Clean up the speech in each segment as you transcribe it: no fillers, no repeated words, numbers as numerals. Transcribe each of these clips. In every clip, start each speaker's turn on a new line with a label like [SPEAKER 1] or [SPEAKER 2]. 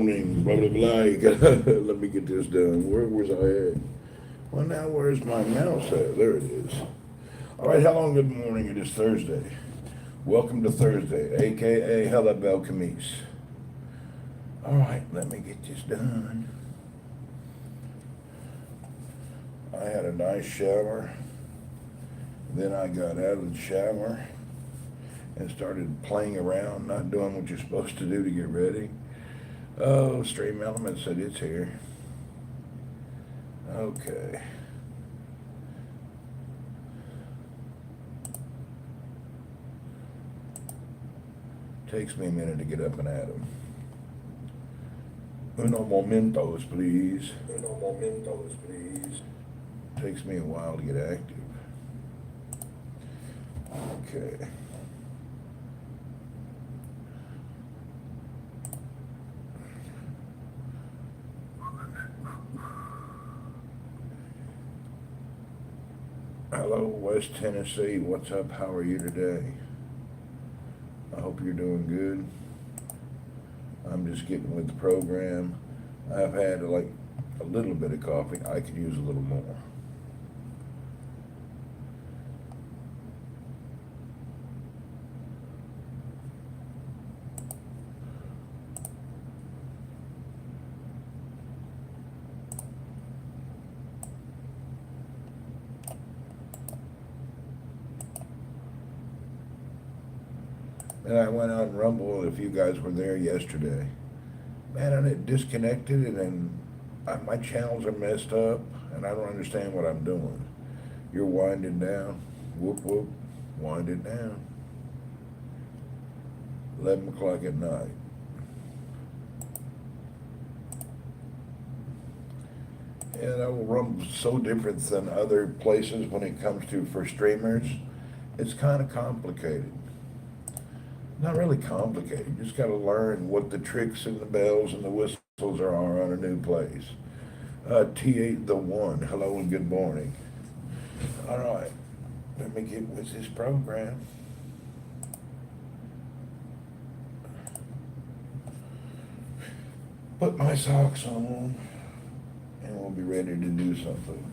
[SPEAKER 1] morning, blah, blah, blah. Let me get this done. Where was I at? Well, now where's my mouse at? There it is. All right, hello and good morning. It is Thursday. Welcome to Thursday, a.k.a. Bell Khamis. All right, let me get this done. I had a nice shower. Then I got out of the shower and started playing around, not doing what you're supposed to do to get ready. Oh, Stream Element said it's here. Okay. Takes me a minute to get up and at 'em. Uno momentos, please. Uno momentos, please. Takes me a while to get active. Okay. Hello, West Tennessee. What's up? How are you today? I hope you're doing good. I'm just getting with the program. I've had like a little bit of coffee. I could use a little more. And I went on Rumble, if you guys were there yesterday. Man, and it disconnected, and then my channels are messed up, and I don't understand what I'm doing. You're winding down. Whoop, whoop. Wind it down. 11 o'clock at night. Yeah, that Rumble's so different than other places when it comes to for streamers. It's kind of complicated. Not really complicated. You just got to learn what the tricks and the bells and the whistles are on a new place. T8 the one. Hello and good morning. All right. Let me get with this program. Put my socks on, and we'll be ready to do something.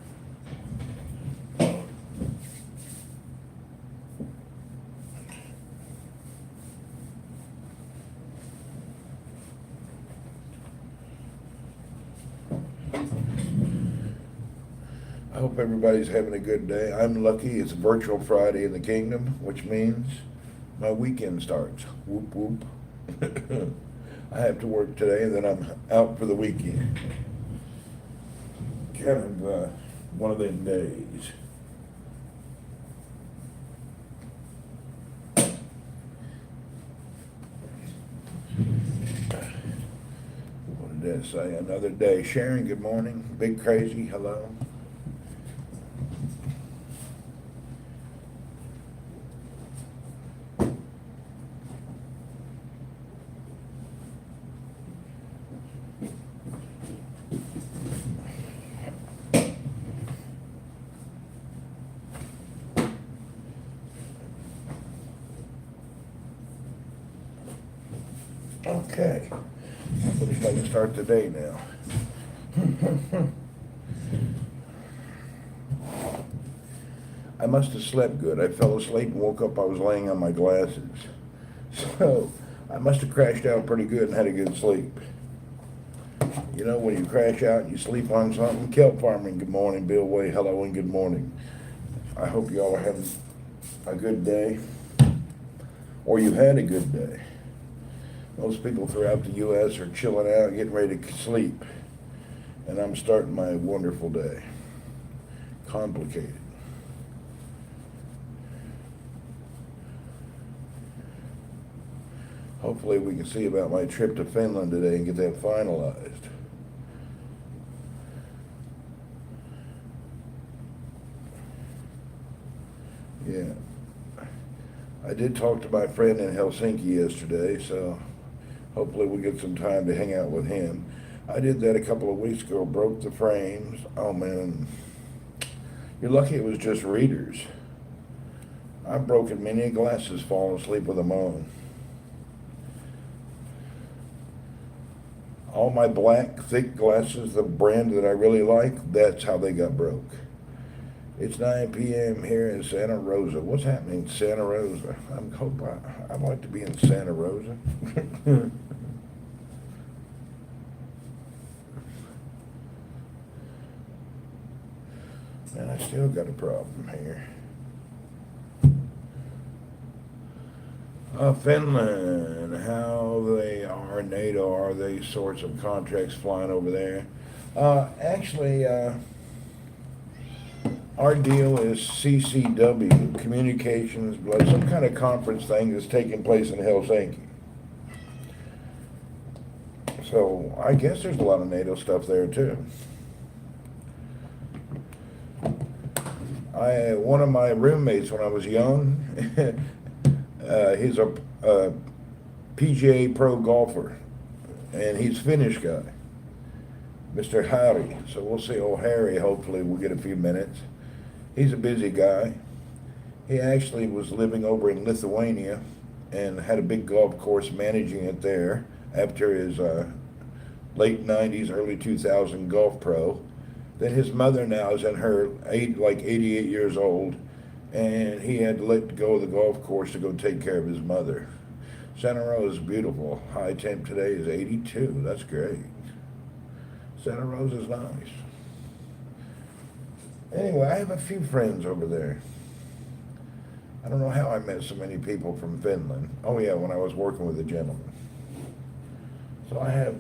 [SPEAKER 1] I hope everybody's having a good day. I'm lucky it's virtual Friday in the kingdom, which means my weekend starts. Whoop, whoop. I have to work today, and then I'm out for the weekend. Kind of one of them days. What did that say? Another day. Sharon, good morning. Big Crazy, hello. Okay, looks like I can start the day now. I must have slept good. I fell asleep and woke up, I was laying on my glasses. So, I must have crashed out pretty good and had a good sleep. You know, when you crash out and you sleep on something. Kelp Farming, good morning. Bill Way, hello and good morning. I hope you all are having a good day, or you had a good day. Most people throughout the U.S. are chilling out, getting ready to sleep. And I'm starting my wonderful day. Complicated. Hopefully we can see about my trip to Finland today and get that finalized. Yeah. I did talk to my friend in Helsinki yesterday, so hopefully we'll get some time to hang out with him. I did that a couple of weeks ago, broke the frames. Oh man, you're lucky it was just readers. I've broken many glasses falling asleep with them on. All my black, thick glasses, the brand that I really like, that's how they got broke. It's 9 p.m. here in Santa Rosa. What's happening in Santa Rosa? I'd like to be in Santa Rosa. Man, I still got a problem here. Finland, how they are, NATO, are they sorts of contracts flying over there? Actually, our deal is CCW, Communications, some kind of conference thing that's taking place in Helsinki. So I guess there's a lot of NATO stuff there too. One of my roommates when I was young, he's a PGA pro golfer, and he's a Finnish guy, Mr. Harry. So we'll see old Harry, hopefully we'll get a few minutes. He's a busy guy. He actually was living over in Lithuania and had a big golf course, managing it there after his late 90s, early 2000 golf pro. Then his mother now is in her like 88 years old, and he had to let go of the golf course to go take care of his mother. Santa Rosa is beautiful. High temp today is 82. That's great. Santa Rosa is nice. Anyway, I have a few friends over there. I don't know how I met so many people from Finland. Oh yeah, when I was working with a gentleman. So I have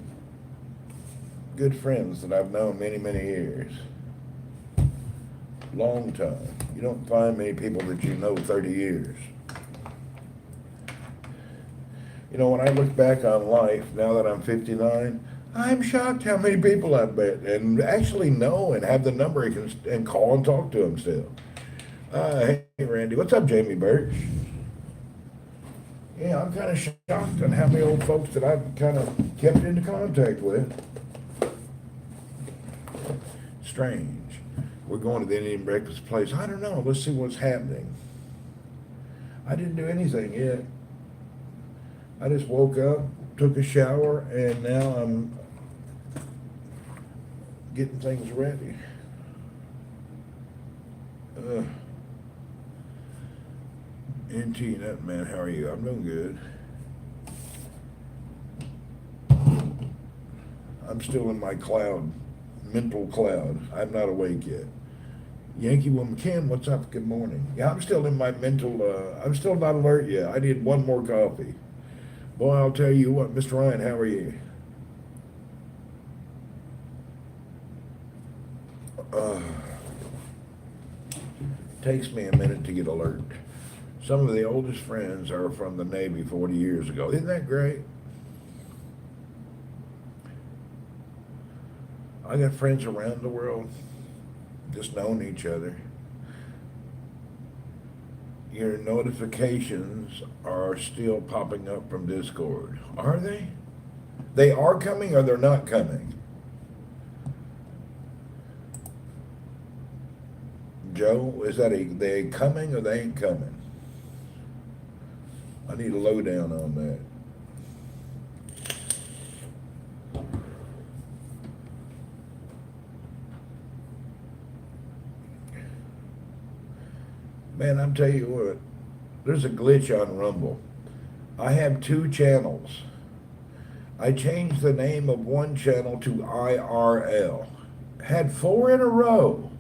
[SPEAKER 1] good friends that I've known many, many years. Long time. You don't find many people that you know 30 years. You know, when I look back on life, now that I'm 59, I'm shocked how many people I've met and actually know and have the number and call and talk to them still. Hey, Randy. What's up, Jamie Birch? Yeah, I'm kind of shocked on how many old folks that I've kind of kept into contact with. Strange. We're going to the Indian breakfast place. I don't know. Let's see what's happening. I didn't do anything yet. I just woke up, took a shower, and now I'm getting things ready. NT Nutman, how are you? I'm doing good. I'm still in my mental cloud. I'm not awake yet. Yankee Woman Kim, what's up? Good morning. Yeah, I'm still in my I'm still not alert yet. I need one more coffee. Boy, I'll tell you what, Mr. Ryan, how are you? Takes me a minute to get alert. Some of the oldest friends are from the Navy 40 years ago. Isn't that great? I got friends around the world, just knowing each other. Your notifications are still popping up from Discord. Are they? They are coming or they're not coming? Joe, is that they coming or they ain't coming? I need a lowdown on that. Man, I'm telling you what, there's a glitch on Rumble. I have 2 channels. I changed the name of one channel to IRL. Had 4 in a row.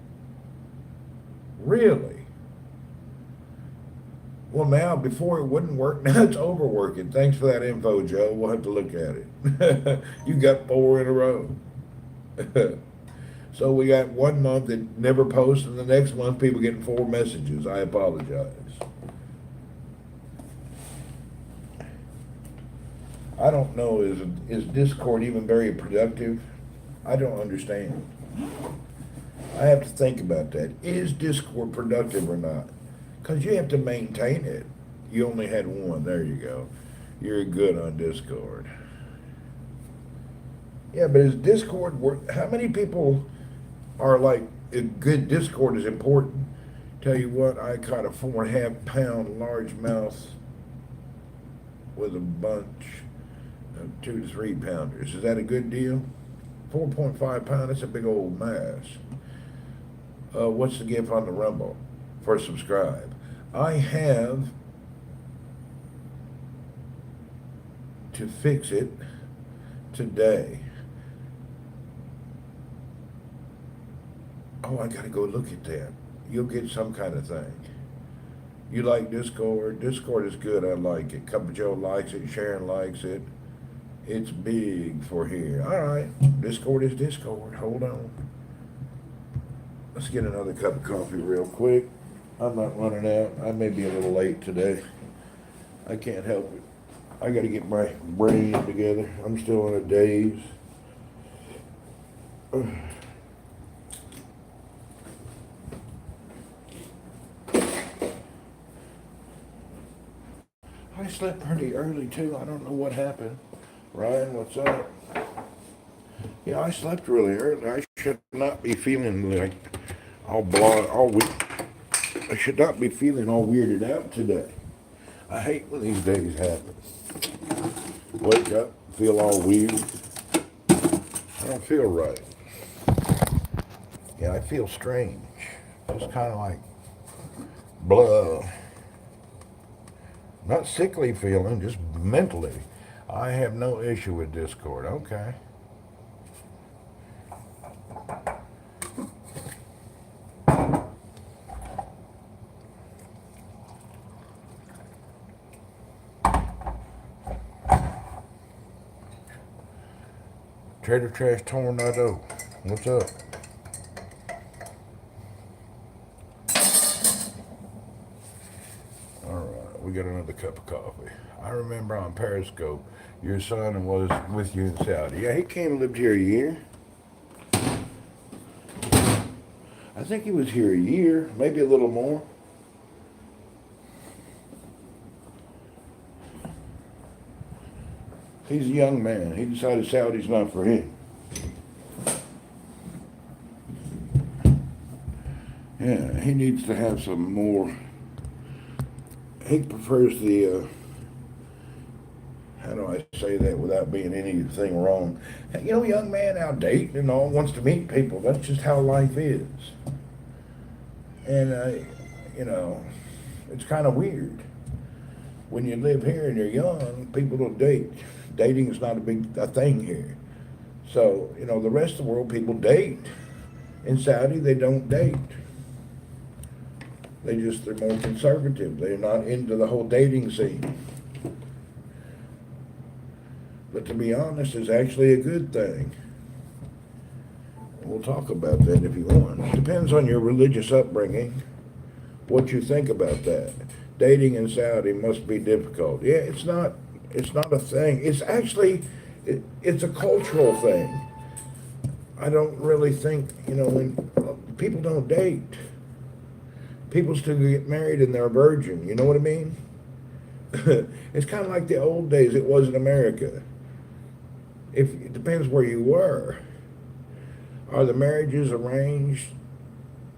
[SPEAKER 1] Really? Well, now, before it wouldn't work, now it's overworking. Thanks for that info, Joe. We'll have to look at it. You got 4 in a row. So we got 1 month that never posts, and the next month people getting 4 messages. I apologize. I don't know, is Discord even very productive? I don't understand. I have to think about that. Is Discord productive or not? Because you have to maintain it. You only had 1. There you go. You're good on Discord. Yeah, but is Discord work? How many people are like, a good Discord is important? Tell you what, I caught a 4.5 pound largemouth with a bunch. 2 to 3 pounders. Is that a good deal? 4.5 pound, that's a big old mass. What's the gift on the Rumble for subscribe? I have to fix it today. Oh, I gotta go look at that. You'll get some kind of thing. You like Discord? Discord is good, I like it. Cup of Joe likes it, Sharon likes it. It's big for here. All right, Discord is Discord. Hold on. Let's get another cup of coffee real quick. I'm not running out. I may be a little late today. I can't help it. I got to get my brain together. I'm still in a daze. I slept pretty early too. I don't know what happened. Ryan, what's up? Yeah, I slept really early. I should not be feeling like all week. I should not be feeling all weirded out today. I hate when these days happen. Wake up, feel all weird. I don't feel right. Yeah, I feel strange. Just kind of like blah. Not sickly feeling, just mentally. I have no issue with Discord. Okay. Trader Trash Tornado, what's up? All right, we got another cup of coffee. I remember on Periscope, your son was with you in Saudi. Yeah, he came and lived here a year. I think he was here a year, maybe a little more. He's a young man. He decided Saudi's not for him. Yeah, he needs to have some more. He prefers the, how do I say that without being anything wrong? You know, young man out dating and all, wants to meet people. That's just how life is. And, you know, it's kind of weird. When you live here and you're young, people don't date. Dating is not a thing here. So, you know, the rest of the world, people date. In Saudi, they don't date. They're more conservative. They're not into the whole dating scene. But to be honest, it's actually a good thing. We'll talk about that if you want. It depends on your religious upbringing, what you think about that. Dating in Saudi must be difficult. Yeah, it's not a thing. It's actually, it's a cultural thing. I don't really think, you know, when people don't date, people still get married and they're a virgin. You know what I mean? It's kind of like the old days it was in America. It depends where you were. Are the marriages arranged?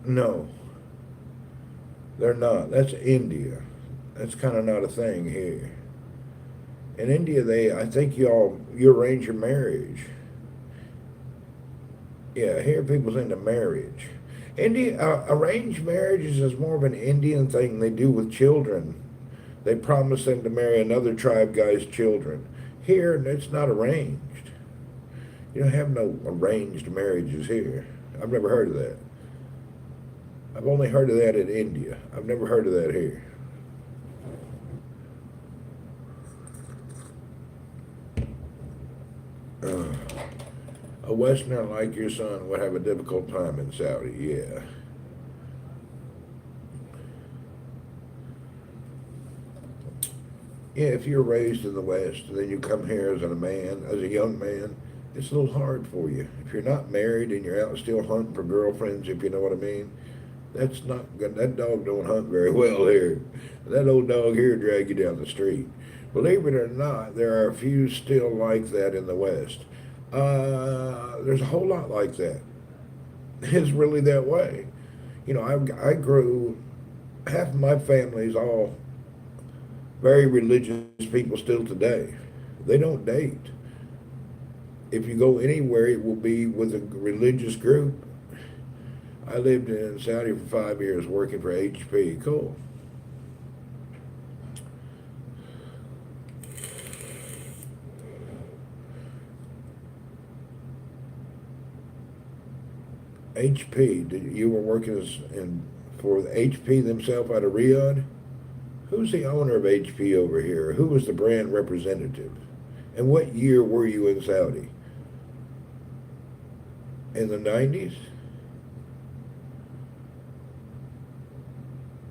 [SPEAKER 1] No. They're not. That's India. That's kind of not a thing here. In India, I think you arrange your marriage. Yeah, here people's into marriage. India, arranged marriages is more of an Indian thing they do with children. They promise them to marry another tribe guy's children. Here, it's not arranged. You don't have no arranged marriages here. I've never heard of that. I've only heard of that in India. I've never heard of that here. A Westerner like your son would have a difficult time in Saudi, yeah. Yeah, if you're raised in the West and then you come here as a young man, it's a little hard for you. If you're not married and you're out still hunting for girlfriends, if you know what I mean, that's not good. That dog don't hunt very well here. That old dog here drag you down the street. Believe it or not, there are a few still like that in the West. There's a whole lot like that. It's really that way. You know, I grew, half of my family's all very religious people still today. They don't date. If you go anywhere, it will be with a religious group. I lived in Saudi for 5 years working for HP. Cool. HP, you were working for HP themselves out of Riyadh? Who's the owner of HP over here? Who was the brand representative? And what year were you in Saudi? In the 90s?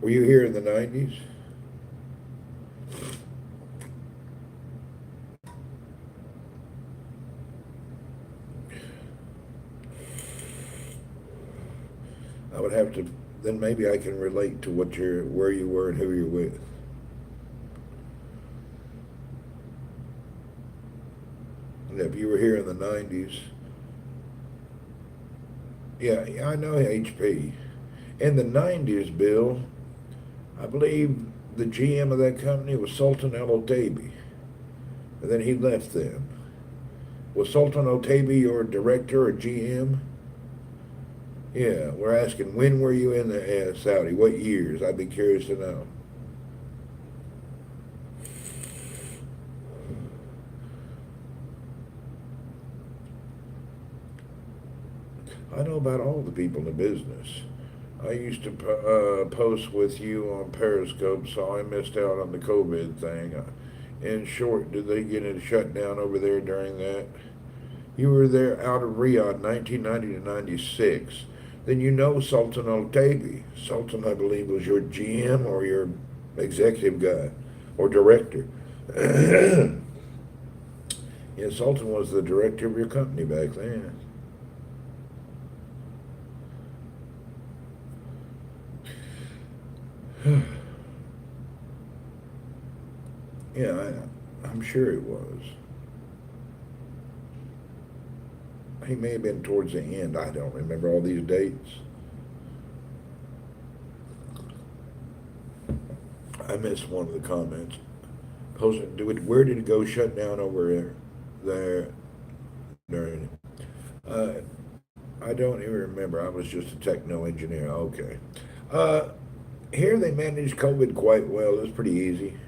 [SPEAKER 1] Were you here in the 90s? I would have to, then maybe I can relate to where you were and who you're with. And if you were here in the 90s, yeah, I know HP. In the 90s, Bill, I believe the GM of that company was Sultan Al-Otaibi. And then he left them. Was Sultan Al-Otaibi your director or GM? Yeah, we're asking, when were you in the Saudi? What years? I'd be curious to know. I know about all the people in the business. I used to post with you on Periscope, so I missed out on the COVID thing. In short, did they get a shutdown over there during that? You were there out of Riyadh, 1990 to 96. Then you know Sultan Al-Otaibi. Sultan, I believe, was your GM or your executive guy or director. Yeah, Sultan was the director of your company back then. Yeah, I'm sure it was. He may have been towards the end. I don't remember all these dates. I missed one of the comments. Where did it go shut down over there during? I don't even remember. I was just a techno engineer. Okay. Here they managed COVID quite well. It was pretty easy.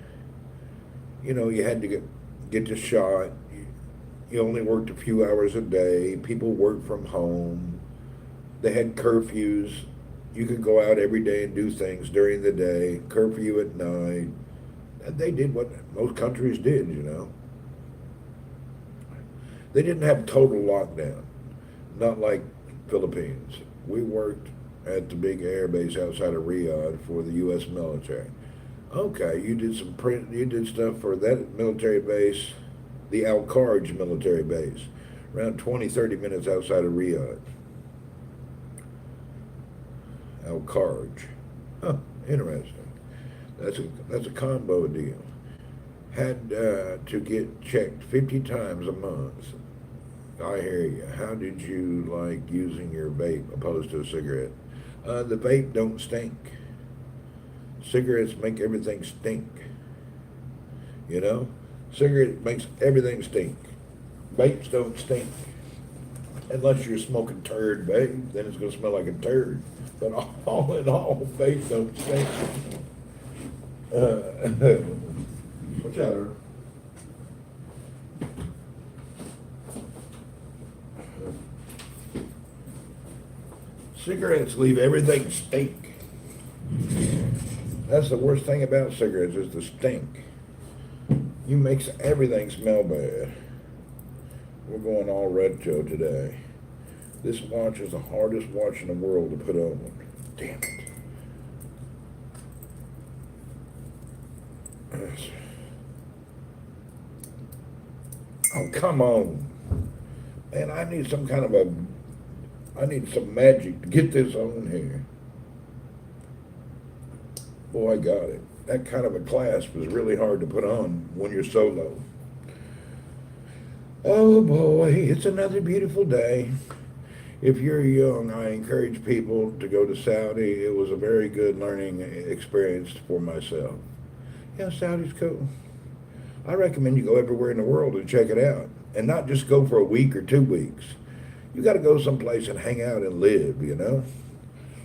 [SPEAKER 1] You know, you had to get the shot. You only worked a few hours a day. People worked from home. They had curfews. You could go out every day and do things during the day. Curfew at night. And they did what most countries did, you know. They didn't have total lockdown. Not like Philippines. We worked at the big air base outside of Riyadh for the U.S. military. Okay, you did stuff for that military base, the Al-Kharj military base, around 20, 30 minutes outside of Riyadh. Al-Kharj. Huh, interesting. That's a combo deal. Had to get checked 50 times a month. I hear you. How did you like using your vape opposed to a cigarette? The vape don't stink. Cigarettes make everything stink. You know? Cigarette makes everything stink. Vapes don't stink. Unless you're smoking turd vape, then it's going to smell like a turd. But all in all, vape don't stink.
[SPEAKER 2] Watch out, Earl.
[SPEAKER 1] Cigarettes leave everything stink. That's the worst thing about cigarettes is the stink. You makes everything smell bad. We're going all retro today. This watch is the hardest watch in the world to put on. Damn it. Oh, come on. Man, I need some magic to get this on here. Boy, I got it. That kind of a clasp is really hard to put on when you're solo. Oh boy, it's another beautiful day. If you're young, I encourage people to go to Saudi. It was a very good learning experience for myself. Yeah, Saudi's cool. I recommend you go everywhere in the world and check it out. And not just go for a week or 2 weeks. You got to go someplace and hang out and live, you know?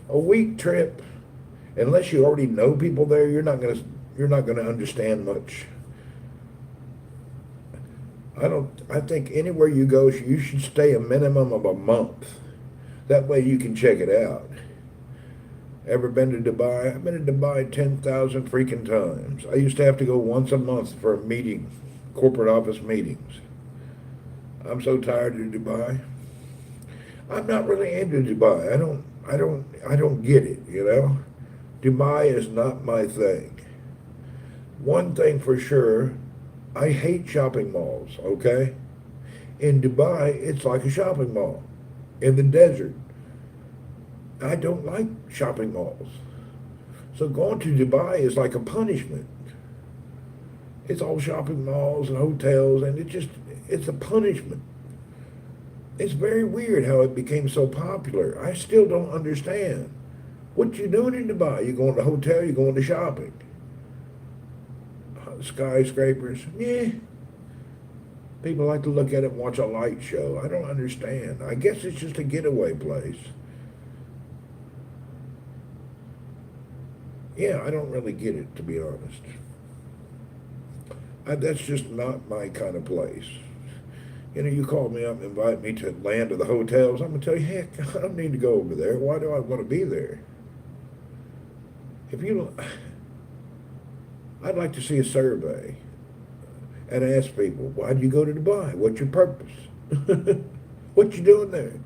[SPEAKER 1] A week trip, unless you already know people there, you're not gonna understand much. I think anywhere you go, you should stay a minimum of a month. That way you can check it out. Ever been to Dubai? I've been to Dubai 10,000 freaking times. I used to have to go once a month for a meeting, corporate office meetings. I'm so tired of Dubai. I'm not really into Dubai. I don't get it, you know? Dubai is not my thing. One thing for sure, I hate shopping malls, okay? In Dubai, it's like a shopping mall. In the desert, I don't like shopping malls. So going to Dubai is like a punishment. It's all shopping malls and hotels, and it's a punishment. It's very weird how it became so popular. I still don't understand. What you doing in Dubai? You going to a hotel, you going to shopping. Skyscrapers, yeah. People like to look at it and watch a light show. I don't understand. I guess it's just a getaway place. Yeah, I don't really get it, to be honest. That's just not my kind of place. You know, you call me up and invite me to land of the hotels, I'm going to tell you, heck, I don't need to go over there. Why do I want to be there? If you don't, I'd like to see a survey and ask people, why do you go to Dubai? What's your purpose? What you doing there?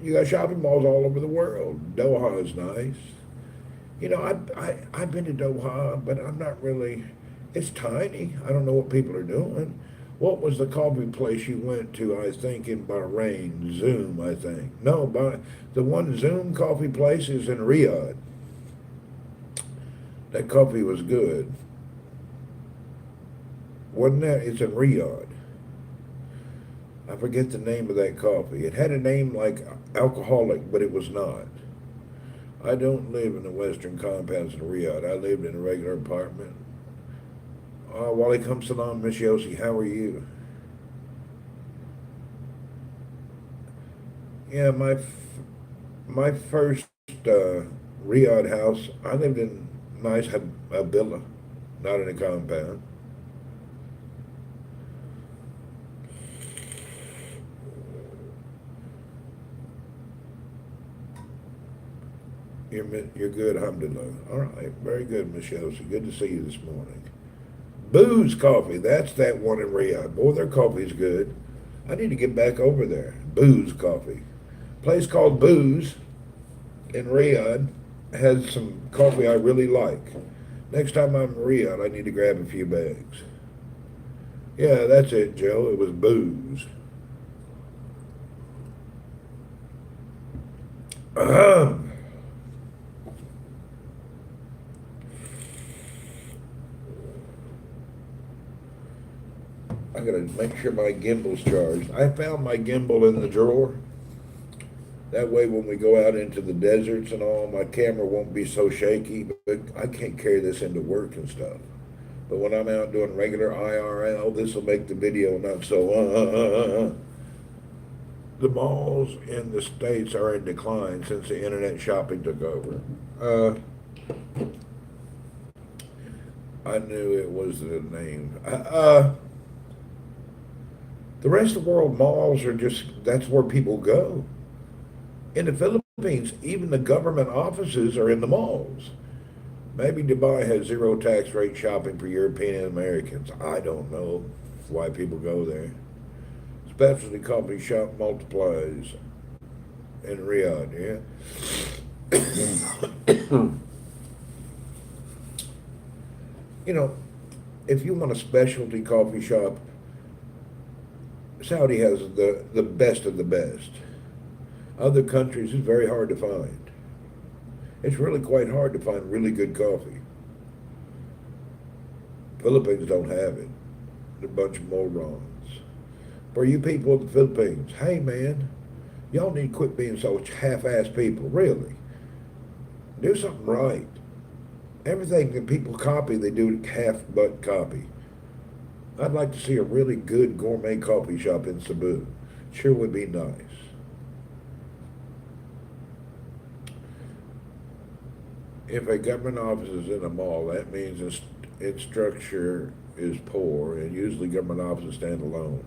[SPEAKER 1] You got shopping malls all over the world. Doha is nice. You know, I've been to Doha, but I'm not really, it's tiny. I don't know what people are doing. What was the coffee place you went to, I think, in Bahrain? Zoom, I think. No, the one Zoom coffee place is in Riyadh. That coffee was good. Wasn't that? It's in Riyadh. I forget the name of that coffee. It had a name like alcoholic, but it was not. I don't live in the western compounds of Riyadh. I lived in a regular apartment. Walaikum salam, Miss Yossi. How are you? Yeah, my first Riyadh house, I lived in nice a villa, not in a compound. You're good, alhamdulillah. All right, very good, Miss Yossi. Good to see you this morning. Booze Coffee, that's that one in Riyadh. Boy, their coffee's good. I need to get back over there. Booze Coffee. Place called Booze in Riyadh has some coffee I really like. Next time I'm in Riyadh, I need to grab a few bags. Yeah, that's it, Joe. It was Booze. I gotta make sure my gimbal's charged. I found my gimbal in the drawer. That way when we go out into the deserts and all, my camera won't be so shaky, but I can't carry this into work and stuff. But when I'm out doing regular IRL, this will make the video not so The malls in the States are in decline since the internet shopping took over. I knew it was the name. The rest of the world malls are that's where people go. In the Philippines, even the government offices are in the malls. Maybe Dubai has zero tax rate shopping for European Americans. I don't know why people go there. Specialty coffee shop multiplies in Riyadh, yeah? You know, if you want a specialty coffee shop, Saudi has the best of the best. Other countries, it's very hard to find. It's really quite hard to find really good coffee. Philippines don't have it. They're a bunch of morons. For you people in the Philippines, hey man, y'all need to quit being so half-ass people, really. Do something right. Everything that people copy, they do half-butt copy. I'd like to see a really good gourmet coffee shop in Cebu. Sure would be nice. If a government office is in a mall, that means its structure is poor, and usually government offices stand alone.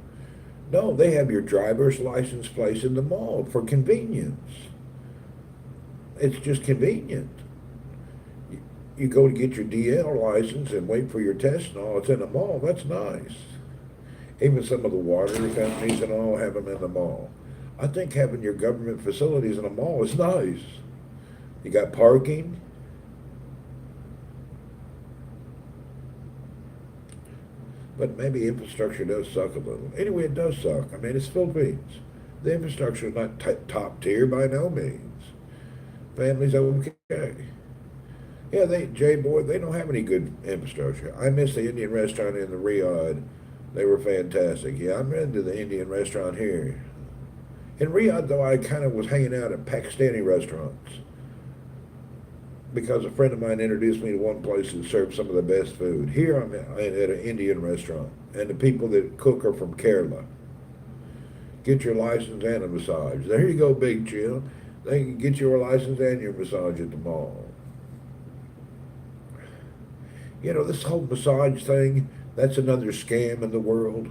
[SPEAKER 1] No, they have your driver's license place in the mall for convenience. It's just convenient. You go to get your DL license and wait for your test and all. It's in a mall. That's nice. Even some of the water companies and all have them in the mall. I think having your government facilities in a mall is nice. You got parking. But maybe infrastructure does suck a little. Anyway, it does suck. I mean, it's Philippines. The infrastructure is not top tier by no means. Families okay. Yeah, Boy, they don't have any good infrastructure. I miss the Indian restaurant in the Riyadh. They were fantastic. Yeah, I'm into the Indian restaurant here. In Riyadh, though, I kind of was hanging out at Pakistani restaurants because a friend of mine introduced me to one place that served some of the best food. Here I'm at an Indian restaurant, and the people that cook are from Kerala. Get your license and a massage. There you go, Big Chill. They can get your license and your massage at the mall. You know, this whole massage thing, that's another scam in the world,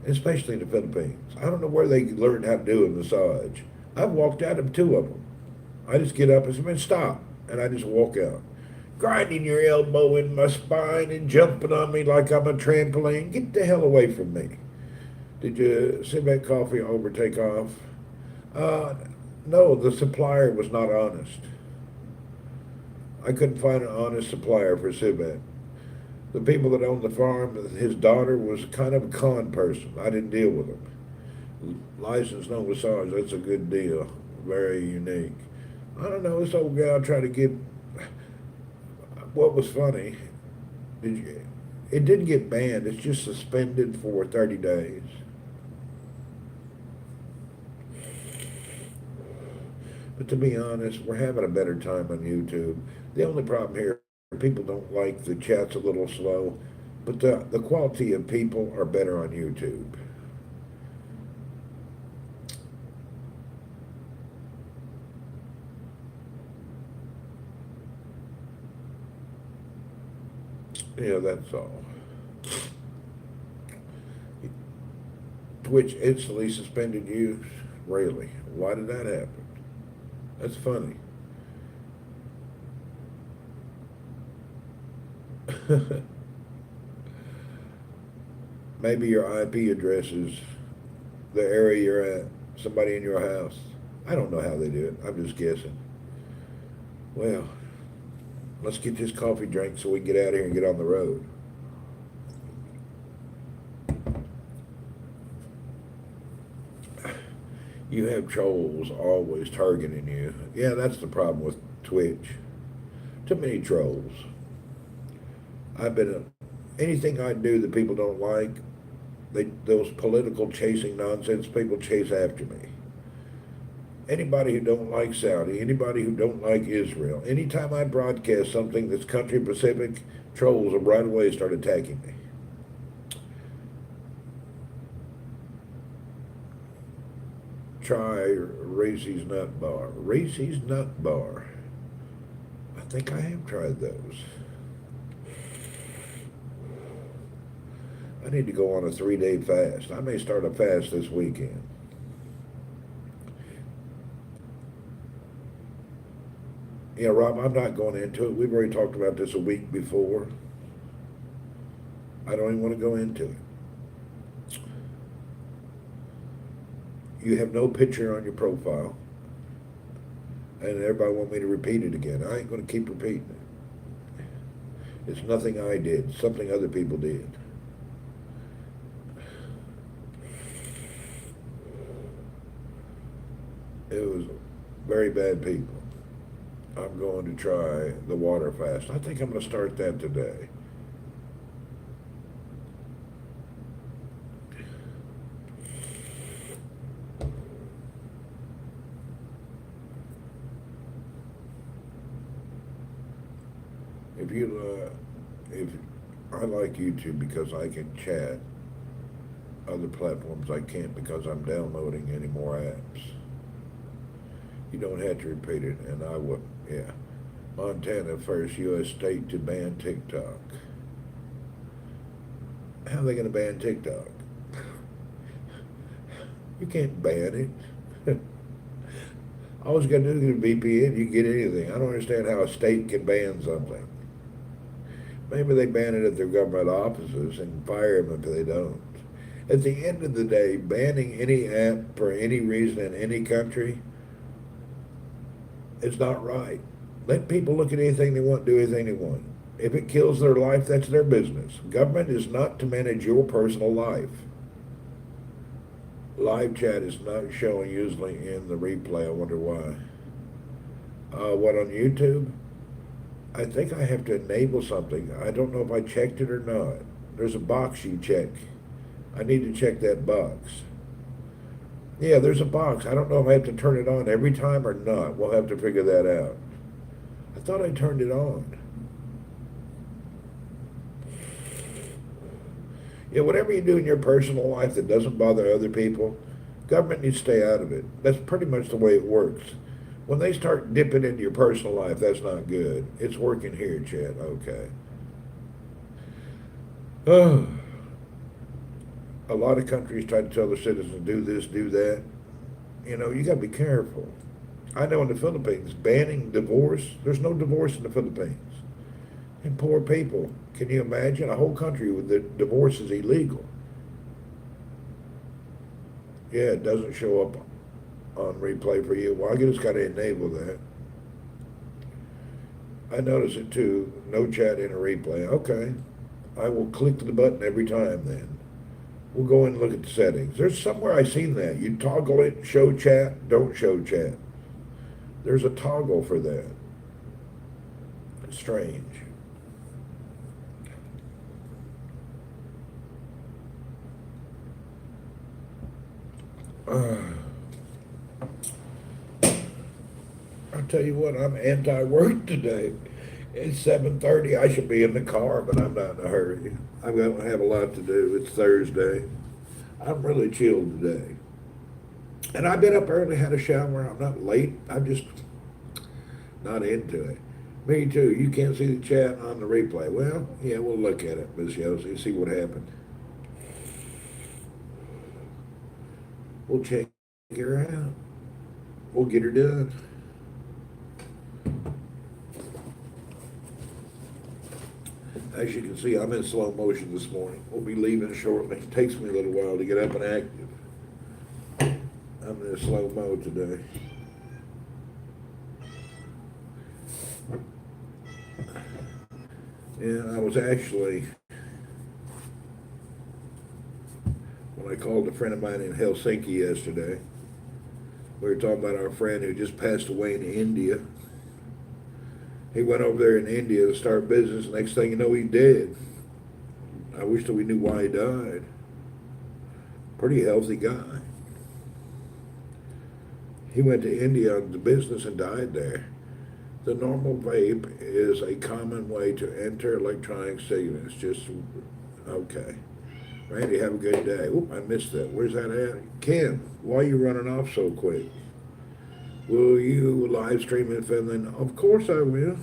[SPEAKER 1] especially in the Philippines. I don't know where they learned how to do a massage. I've walked out of two of them. I just get up and say, man, stop. And I just walk out. Grinding your elbow in my spine and jumping on me like I'm a trampoline. Get the hell away from me. Did you Civet coffee overtake off? No, the supplier was not honest. I couldn't find an honest supplier for Civet. The people that owned the farm, his daughter was kind of a con person. I didn't deal with him. License, no massage, that's a good deal. Very unique. I don't know, this old gal tried to get, what was funny, it didn't get banned, it's just suspended for 30 days. But to be honest, we're having a better time on YouTube. The only problem here, people don't like the chat's a little slow, but the quality of people are better on YouTube. Yeah, that's all. Twitch instantly suspended use. Really? Why did that happen? That's funny. Maybe your IP address is the area you're at, somebody in your house. I don't know how they do it. I'm just guessing. Well, let's get this coffee drink so we can get out of here and get on the road. You have trolls always targeting you. Yeah, that's the problem with Twitch. Too many trolls. Anything I do that people don't like, those political chasing nonsense people chase after me. Anybody who don't like Saudi, anybody who don't like Israel, anytime I broadcast something that's country Pacific, trolls will right away start attacking me. Try Racy's Nut Bar. Racy's Nut Bar. I think I have tried those. I need to go on a 3-day fast. I may start a fast this weekend. Yeah, Rob, I'm not going into it. We've already talked about this a week before. I don't even want to go into it. You have no picture on your profile. And everybody want me to repeat it again. I ain't going to keep repeating it. It's nothing I did, something other people did. It was very bad people. I'm going to try the water fast. I think I'm going to start that today. If I like YouTube because I can chat. Other platforms I can't because I'm downloading any more apps. You don't have to repeat it, and I wouldn't. Yeah. Montana, first U.S. state to ban TikTok. How are they going to ban TikTok? You can't ban it. All you got to do is get a VPN, you can get anything. I don't understand how a state can ban something. Maybe they ban it at their government offices and fire them if they don't. At the end of the day, banning any app for any reason in any country is not right. Let people look at anything they want, do anything they want. If it kills their life, that's their business. Government is not to manage your personal life. Live chat is not showing usually in the replay. I wonder why. What, on YouTube? I think I have to enable something. I don't know if I checked it or not. There's a box you check. I need to check that box. Yeah, there's a box. I don't know if I have to turn it on every time or not. We'll have to figure that out. I thought I turned it on. Yeah, whatever you do in your personal life that doesn't bother other people, government needs to stay out of it. That's pretty much the way it works. When they start dipping into your personal life, that's not good. It's working here, Chad. Okay. Oh. A lot of countries try to tell their citizens, do this, do that. You know, you got to be careful. I know in the Philippines, banning divorce, there's no divorce in the Philippines. And poor people, can you imagine a whole country with the divorce is illegal? Yeah, it doesn't show up on replay for you. Well, I just got to enable that. I notice it too, no chat in a replay. Okay, I will click the button every time then. We'll go in and look at the settings. There's somewhere I've seen that. You toggle it, show chat, don't show chat. There's a toggle for that. It's strange. I'll tell you what, I'm anti-work today. It's 7:30. I should be in the car, but I'm not in a hurry. I'm going to have a lot to do. It's Thursday. I'm really chilled today. And I've been up early, had a shower. I'm not late. I'm just not into it. Me too. You can't see the chat on the replay. Well, yeah, we'll look at it, Miss Yossi, see what happened. We'll check her out. We'll get her done. As you can see, I'm in slow motion this morning. We'll be leaving shortly. It takes me a little while to get up and active. I'm in a slow mode today. Yeah, I was actually, when I called a friend of mine in Helsinki yesterday, we were talking about our friend who just passed away in India. He went over there in India to start business. Next thing you know, he dead. I wish that we knew why he died. Pretty healthy guy. He went to India on the business and died there. The normal vape is a common way to enter electronic cigarettes. Just, okay. Randy, have a good day. Oop, I missed that. Where's that at? Ken, why are you running off so quick? Will you live stream in Finland? Of course I will.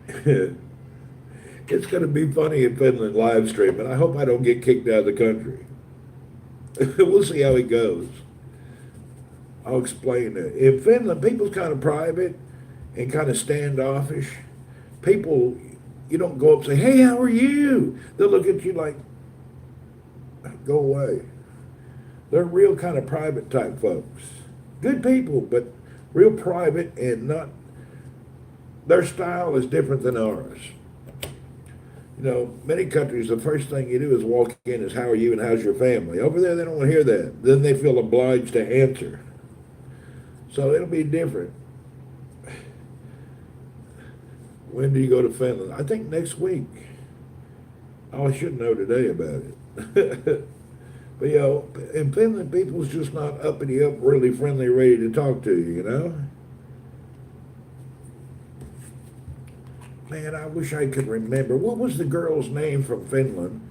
[SPEAKER 1] It's going to be funny in Finland live stream, but I hope I don't get kicked out of the country. We'll see how it goes. I'll explain it. In Finland, people's kind of private and kind of standoffish. People, you don't go up and say, hey, how are you? They'll look at you like, go away. They're real kind of private type folks. Good people, but real private and not, their style is different than ours. You know, many countries, the first thing you do is walk in is, how are you and how's your family? Over there, they don't want to hear that. Then they feel obliged to answer. So it'll be different. When do you go to Finland? I think next week. Oh, I should know today about it. But, you know, in Finland, people's just not uppity up, really friendly, ready to talk to you, you know? Man, I wish I could remember. What was the girl's name from Finland?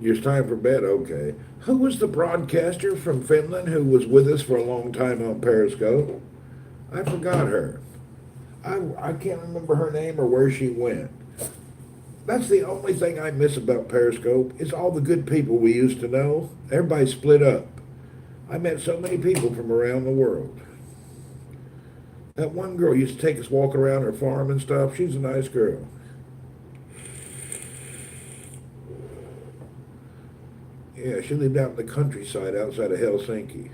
[SPEAKER 1] It's time for bed, okay. Who was the broadcaster from Finland who was with us for a long time on Periscope? I forgot her. I can't remember her name or where she went. That's the only thing I miss about Periscope is all the good people we used to know. Everybody split up. I met so many people from around the world. That one girl used to take us walk around her farm and stuff. She's a nice girl. Yeah, she lived out in the countryside outside of Helsinki.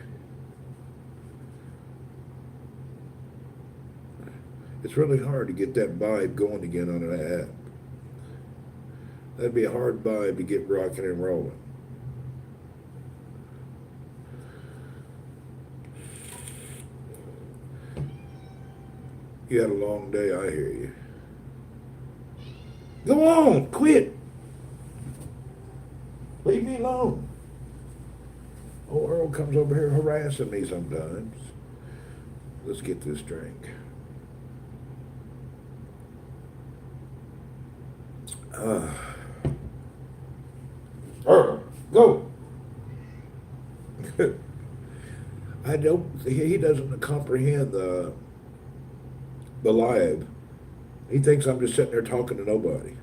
[SPEAKER 1] It's really hard to get that vibe going again on an app. That'd be a hard vibe to get rocking and rolling. You had a long day, I hear you. Go on, quit. Leave me alone. Old Earl comes over here harassing me sometimes. Let's get this drink. Earl, go. I don't. He doesn't comprehend the live. He thinks I'm just sitting there talking to nobody.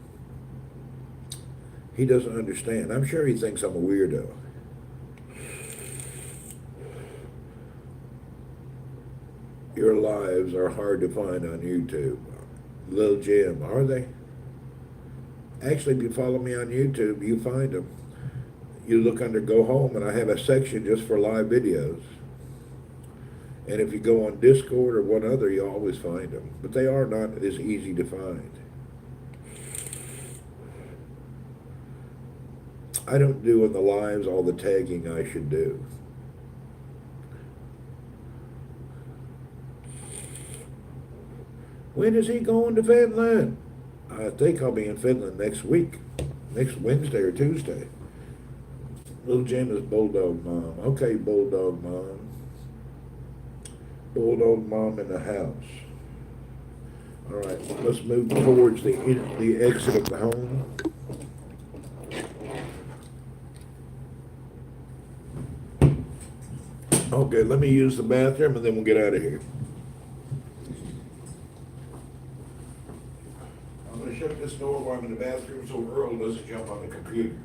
[SPEAKER 1] He doesn't understand. I'm sure he thinks I'm a weirdo. Your lives are hard to find on YouTube. Little Jim, are they? Actually, if you follow me on YouTube, you find them. You look under Go Home, and I have a section just for live videos. And if you go on Discord or one other, you always find them. But they are not as easy to find. I don't do in the lives all the tagging I should do. When is he going to Finland? I think I'll be in Finland next week. Next Wednesday or Tuesday. Little Jim is Bulldog Mom. Okay, Bulldog Mom. Bulldog Mom in the house. All right, let's move towards the exit of the home. Okay, let me use the bathroom and then we'll get out of here. I'm going to shut this door while I'm in the bathroom so Earl doesn't jump on the computer.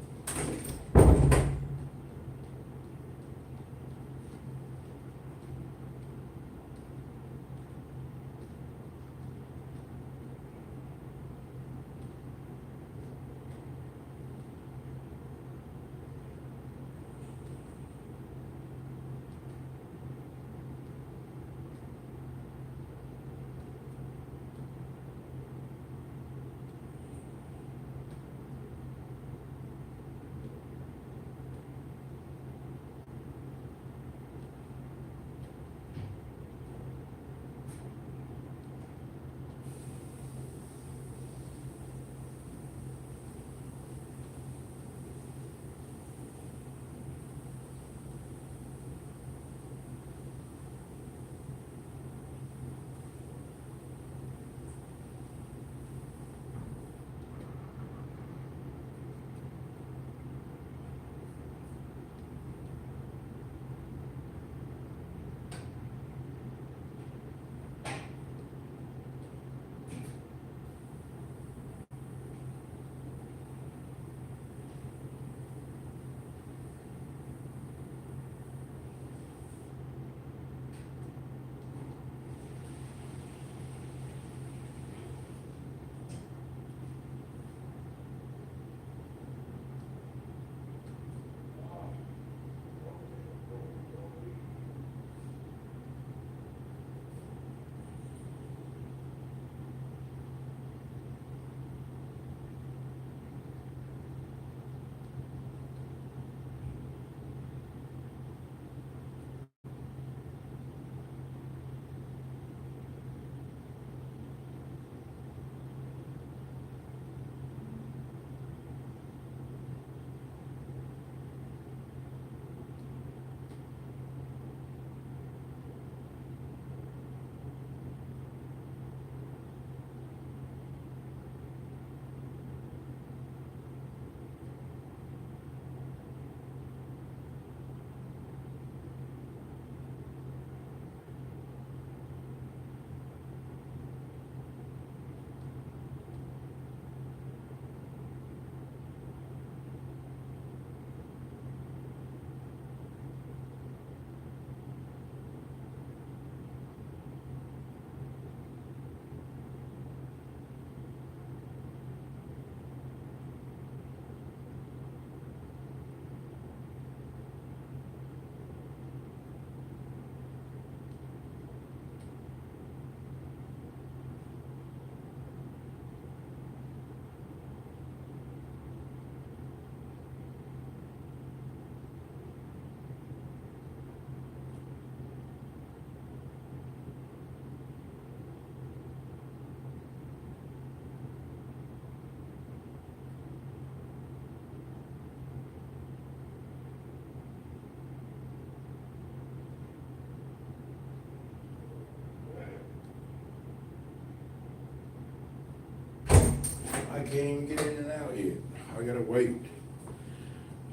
[SPEAKER 1] can't even get in and out yet. I gotta wait.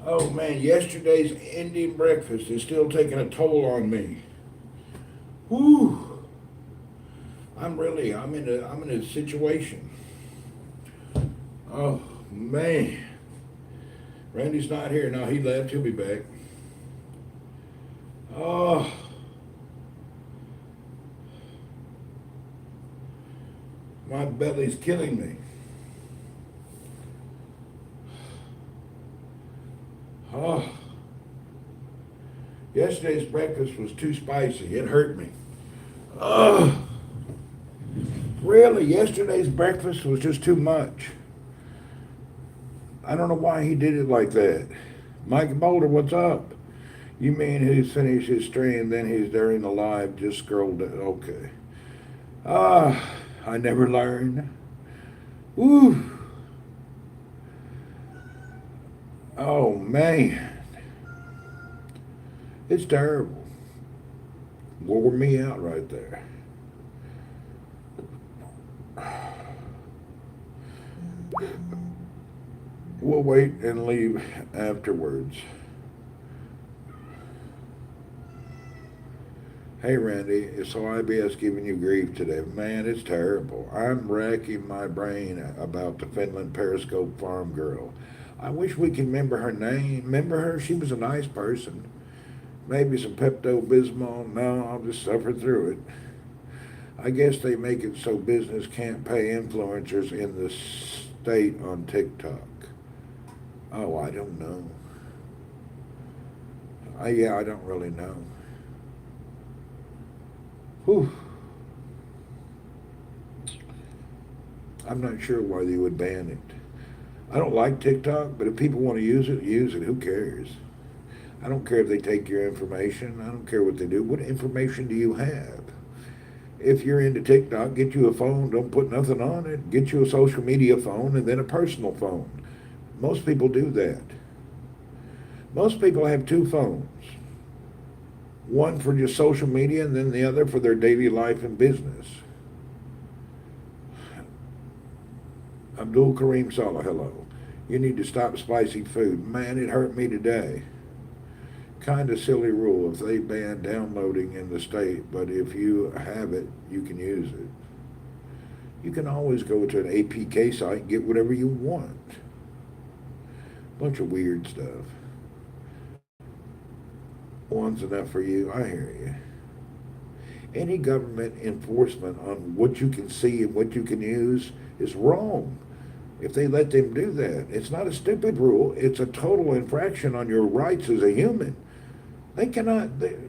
[SPEAKER 1] Oh man, yesterday's Indian breakfast is still taking a toll on me. Whew. I'm in a situation. Oh man. Randy's not here now. He left. He'll be back. Oh. My belly's killing me. Oh. Yesterday's breakfast was too spicy. It hurt me. Oh. Really? Yesterday's breakfast was just too much. I don't know why he did it like that. Mike Boulder, what's up? You mean he's finished his stream, then he's during the live, just scrolled it. Okay. I never learned. Woo. Oh, man. It's terrible. Wore me out right there. We'll wait and leave afterwards. Hey Randy, so IBS giving you grief today. Man, it's terrible. I'm racking my brain about the Finland Periscope farm girl. I wish we could remember her name. Remember her? She was a nice person. Maybe some Pepto-Bismol. No, I'll just suffer through it. I guess they make it so business can't pay influencers in the state on TikTok. Oh, I don't know. Yeah, I don't really know. Whew. I'm not sure why they would ban it. I don't like TikTok, but if people want to use it, use it. Who cares? I don't care if they take your information. I don't care what they do. What information do you have? If you're into TikTok, get you a phone. Don't put nothing on it. Get you a social media phone and then a personal phone. Most people do that. Most people have two phones. One for just social media and then the other for their daily life and business. Abdul Kareem Salah, hello. You need to stop spicy food. Man, it hurt me today. Kind of silly rule if they ban downloading in the state, but if you have it, you can use it. You can always go to an APK site and get whatever you want. Bunch of weird stuff. One's enough for you, I hear you. Any government enforcement on what you can see and what you can use is wrong. If they let them do that, it's not a stupid rule, it's a total infraction on your rights as a human.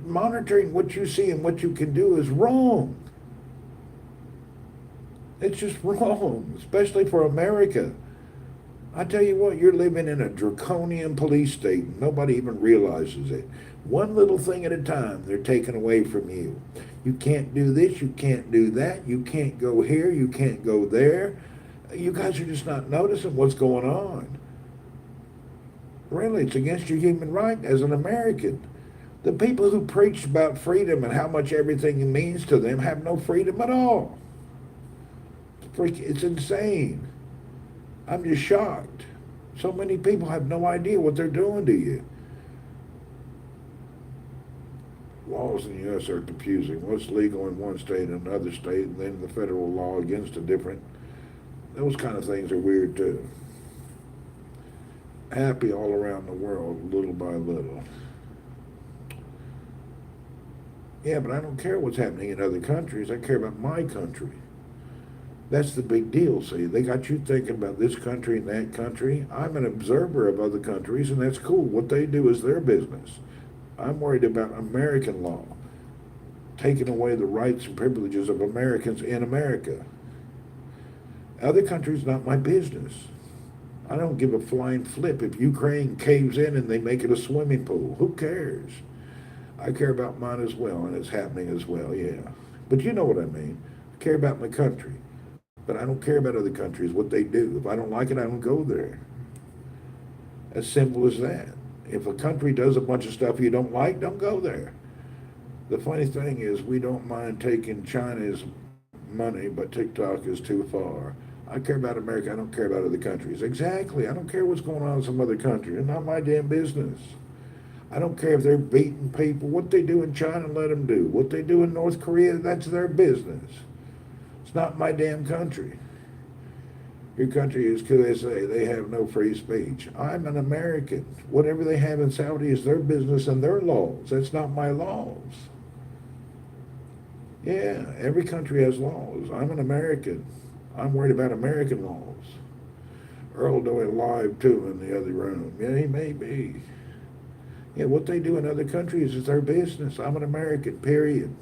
[SPEAKER 1] Monitoring what you see and what you can do is wrong. It's just wrong, especially for America. I tell you what, you're living in a draconian police state and nobody even realizes it. One little thing at a time they're taking away from you. You can't do this, you can't do that, you can't go here, you can't go there. You guys are just not noticing what's going on. Really, it's against your human right as an American. The people who preach about freedom and how much everything means to them have no freedom at all. It's insane. I'm just shocked. So many people have no idea what they're doing to you. Laws in the U.S. are confusing. What's legal in one state and another state, and then the federal law against a different. Those kind of things are weird too. Happy all around the world, little by little. Yeah, but I don't care what's happening in other countries. I care about my country. That's the big deal, see. They got you thinking about this country and that country. I'm an observer of other countries, and that's cool. What they do is their business. I'm worried about American law, taking away the rights and privileges of Americans in America. Other countries, not my business. I don't give a flying flip if Ukraine caves in and they make it a swimming pool. Who cares? I care about mine as well, and it's happening as well, yeah. But you know what I mean. I care about my country. But I don't care about other countries, what they do. If I don't like it, I don't go there. As simple as that. If a country does a bunch of stuff you don't like, don't go there. The funny thing is, we don't mind taking China's money, but TikTok is too far. I care about America. I don't care about other countries. Exactly. I don't care what's going on in some other country. It's not my damn business. I don't care if they're beating people. What they do in China, let them do. What they do in North Korea, that's their business. It's not my damn country. Your country is USA. They have no free speech. I'm an American. Whatever they have in Saudi is their business and their laws. That's not my laws. Yeah, every country has laws. I'm an American. I'm worried about American laws. Earl doing live too in the other room. Yeah, he may be. Yeah, what they do in other countries is their business. I'm an American, period.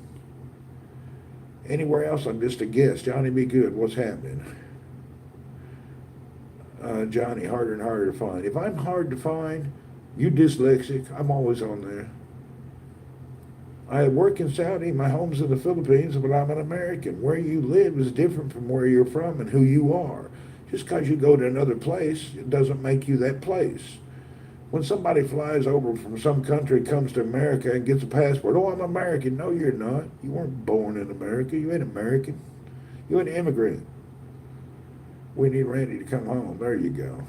[SPEAKER 1] Anywhere else, I'm just a guest. Johnny, be good. What's happening? Johnny, harder and harder to find. If I'm hard to find, you dyslexic, I'm always on there. I work in Saudi, my home's in the Philippines, but I'm an American. Where you live is different from where you're from and who you are. Just because you go to another place, it doesn't make you that place. When somebody flies over from some country, comes to America and gets a passport, oh, I'm American. No, you're not. You weren't born in America. You ain't American. You're an immigrant. We need Randy to come home. There you go.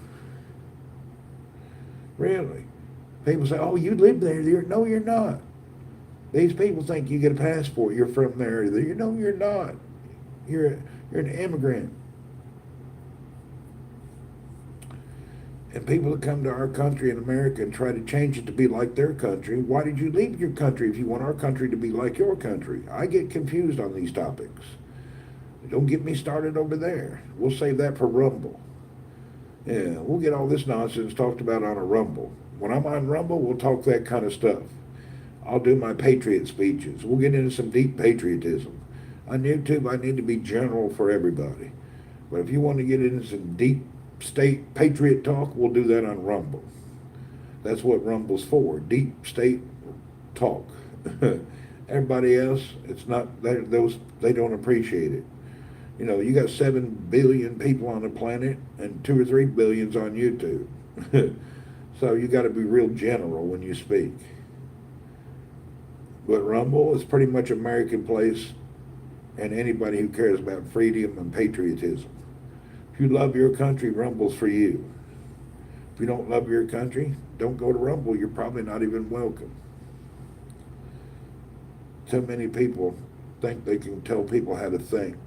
[SPEAKER 1] Really? People say, oh, you live there. No, you're not. These people think you get a passport, you're from there. No, you're not. You're an immigrant. And people that come to our country in America and try to change it to be like their country, why did you leave your country if you want our country to be like your country? I get confused on these topics. Don't get me started over there. We'll save that for Rumble. Yeah, we'll get all this nonsense talked about on a Rumble. When I'm on Rumble, we'll talk that kind of stuff. I'll do my patriot speeches. We'll get into some deep patriotism. On YouTube, I need to be general for everybody. But if you want to get into some deep state patriot talk, we'll do that on Rumble. That's what Rumble's for, deep state talk. Everybody else, it's not, they don't appreciate it. You know, you got 7 billion people on the planet and 2 or 3 billions on YouTube. So you got to be real general when you speak. But Rumble is pretty much American place and anybody who cares about freedom and patriotism. If you love your country, Rumble's for you. If you don't love your country, don't go to Rumble. You're probably not even welcome. Too many people think they can tell people how to think.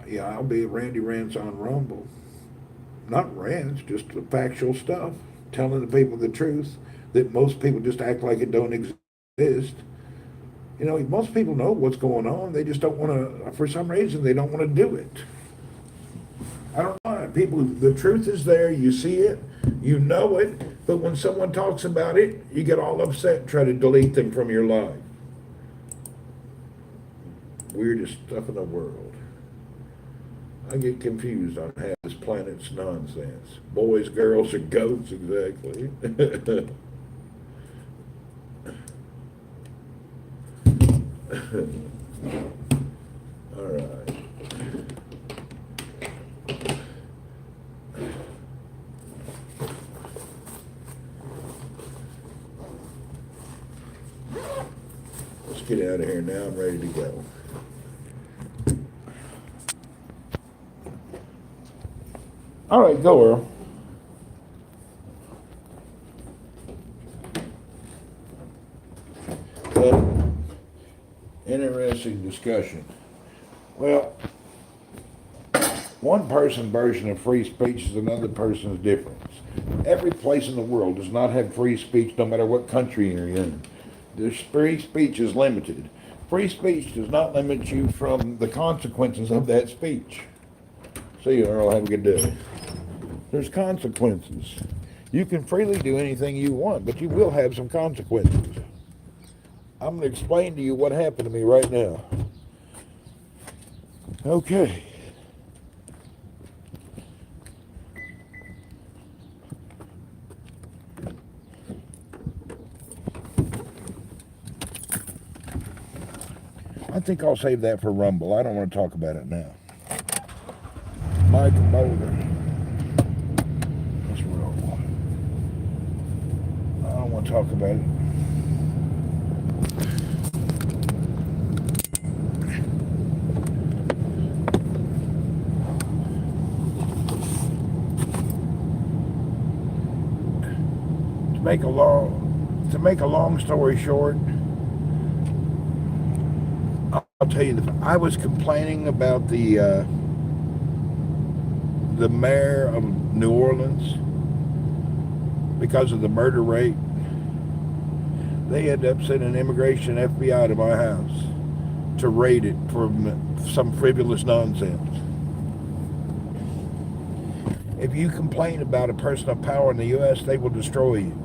[SPEAKER 1] Yeah, I'll be Randy Rants on Rumble. Not rants, just the factual stuff. Telling the people the truth that most people just act like it don't exist. You know, most people know what's going on. They just don't want to, for some reason, they don't want to do it. I don't know. People, the truth is there. You see it. You know it. But when someone talks about it, you get all upset and try to delete them from your life. Weirdest stuff in the world. I get confused on half this planet's nonsense. Boys, girls, or goats, exactly. All right. Let's get out of here now. I'm ready to go. All right, go, Earl. Interesting discussion. Well, one person's version of free speech is another person's difference. Every place in the world does not have free speech, no matter what country you're in. The free speech is limited. Free speech does not limit you from the consequences of that speech. See you, Earl. Have a good day. There's consequences. You can freely do anything you want, but you will have some consequences. I'm going to explain to you what happened to me right now. Okay. I think I'll save that for Rumble. I don't want to talk about it now. Mike Boulder. That's wrong. I don't want to talk about it. make a long story short, I'll tell you, I was complaining about the mayor of New Orleans because of the murder rate. They ended up sending immigration FBI to my house to raid it for some frivolous nonsense. If you complain about a person of power in the U.S., they will destroy you.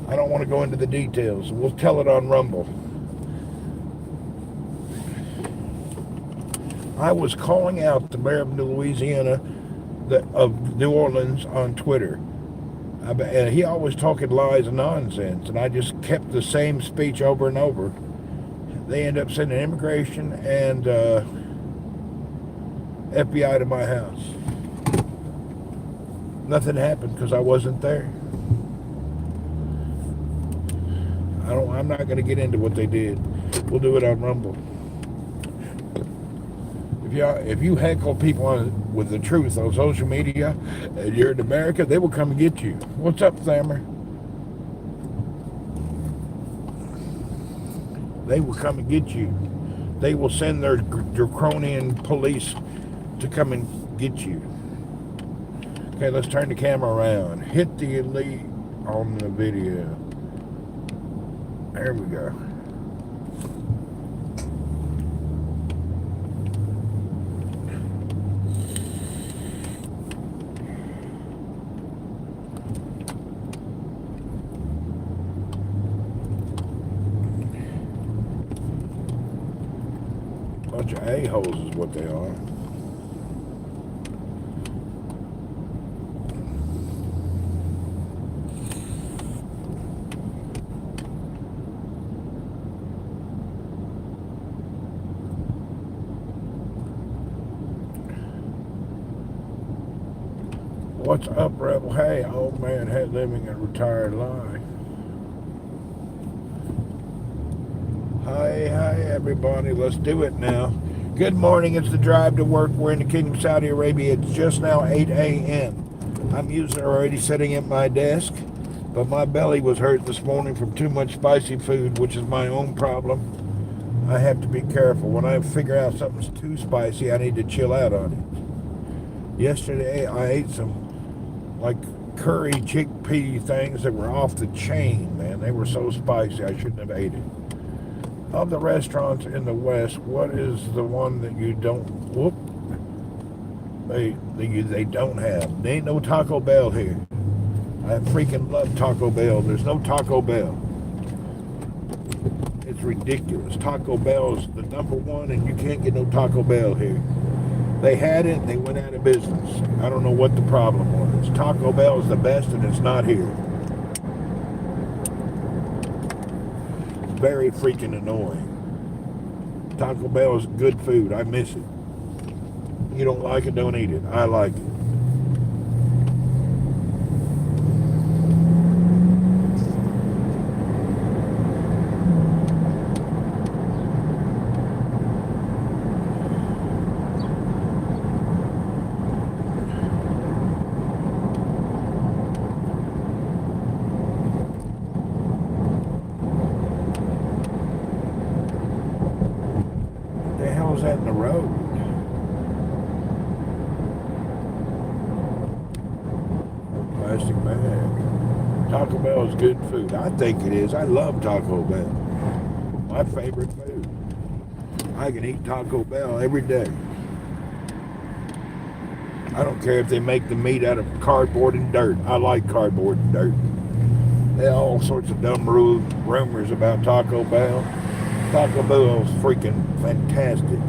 [SPEAKER 1] I don't want to go into the details. We'll tell it on Rumble. I was calling out the mayor of Louisiana, of New Orleans, on Twitter. And he always talking lies and nonsense, and I just kept the same speech over and over. They end up sending immigration and FBI to my house. Nothing happened because I wasn't there. I'm not going to get into what they did. We'll do it on Rumble. If you heckle people with the truth on social media and you're in America, they will come and get you. What's up, Thammer? They will come and get you. They will send their draconian police to come and get you. Okay, let's turn the camera around. Hit the elite on the video. There we go. Bunch of a-holes is what they are. What's up, Rebel? Hey, old man had living a retired life. Hi, everybody. Let's do it now. Good morning. It's the drive to work. We're in the Kingdom of Saudi Arabia. It's just now 8 a.m. I'm usually already sitting at my desk, but my belly was hurt this morning from too much spicy food, which is my own problem. I have to be careful. When I figure out something's too spicy, I need to chill out on it. Yesterday, I ate some like curry chickpea things that were off the chain, man. They were so spicy, I shouldn't have ate it. Of the restaurants in the West, what is the one that you don't, they don't have? There ain't no Taco Bell here. I freaking love Taco Bell. There's no Taco Bell. It's ridiculous. Taco Bell is the number one, and you can't get no Taco Bell here. They had it, and they went out of business. I don't know what the problem was. Taco Bell is the best, and it's not here. Very freaking annoying. Taco Bell is good food. I miss it. You don't like it, don't eat it. I like it. That in the road. Plastic bag. Taco Bell is good food. I think it is. I love Taco Bell. My favorite food. I can eat Taco Bell every day. I don't care if they make the meat out of cardboard and dirt. I like cardboard and dirt. There are all sorts of dumb rumors about Taco Bell. Taco Bell is freaking fantastic.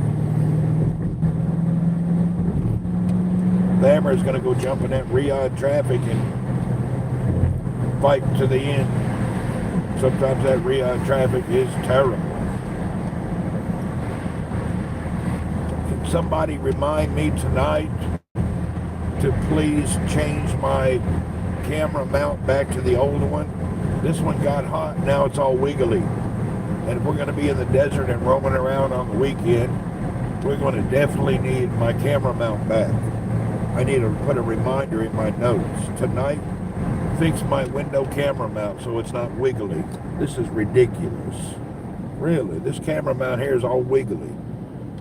[SPEAKER 1] Hammer's going to go jump in that Riyadh traffic and fight to the end. Sometimes that Riyadh traffic is terrible. Can somebody remind me tonight to please change my camera mount back to the old one? This one got hot, now it's all wiggly. And if we're going to be in the desert and roaming around on the weekend, we're going to definitely need my camera mount back. I need to put a reminder in my notes. Tonight, fix my window camera mount so it's not wiggly. This is ridiculous. Really, this camera mount here is all wiggly.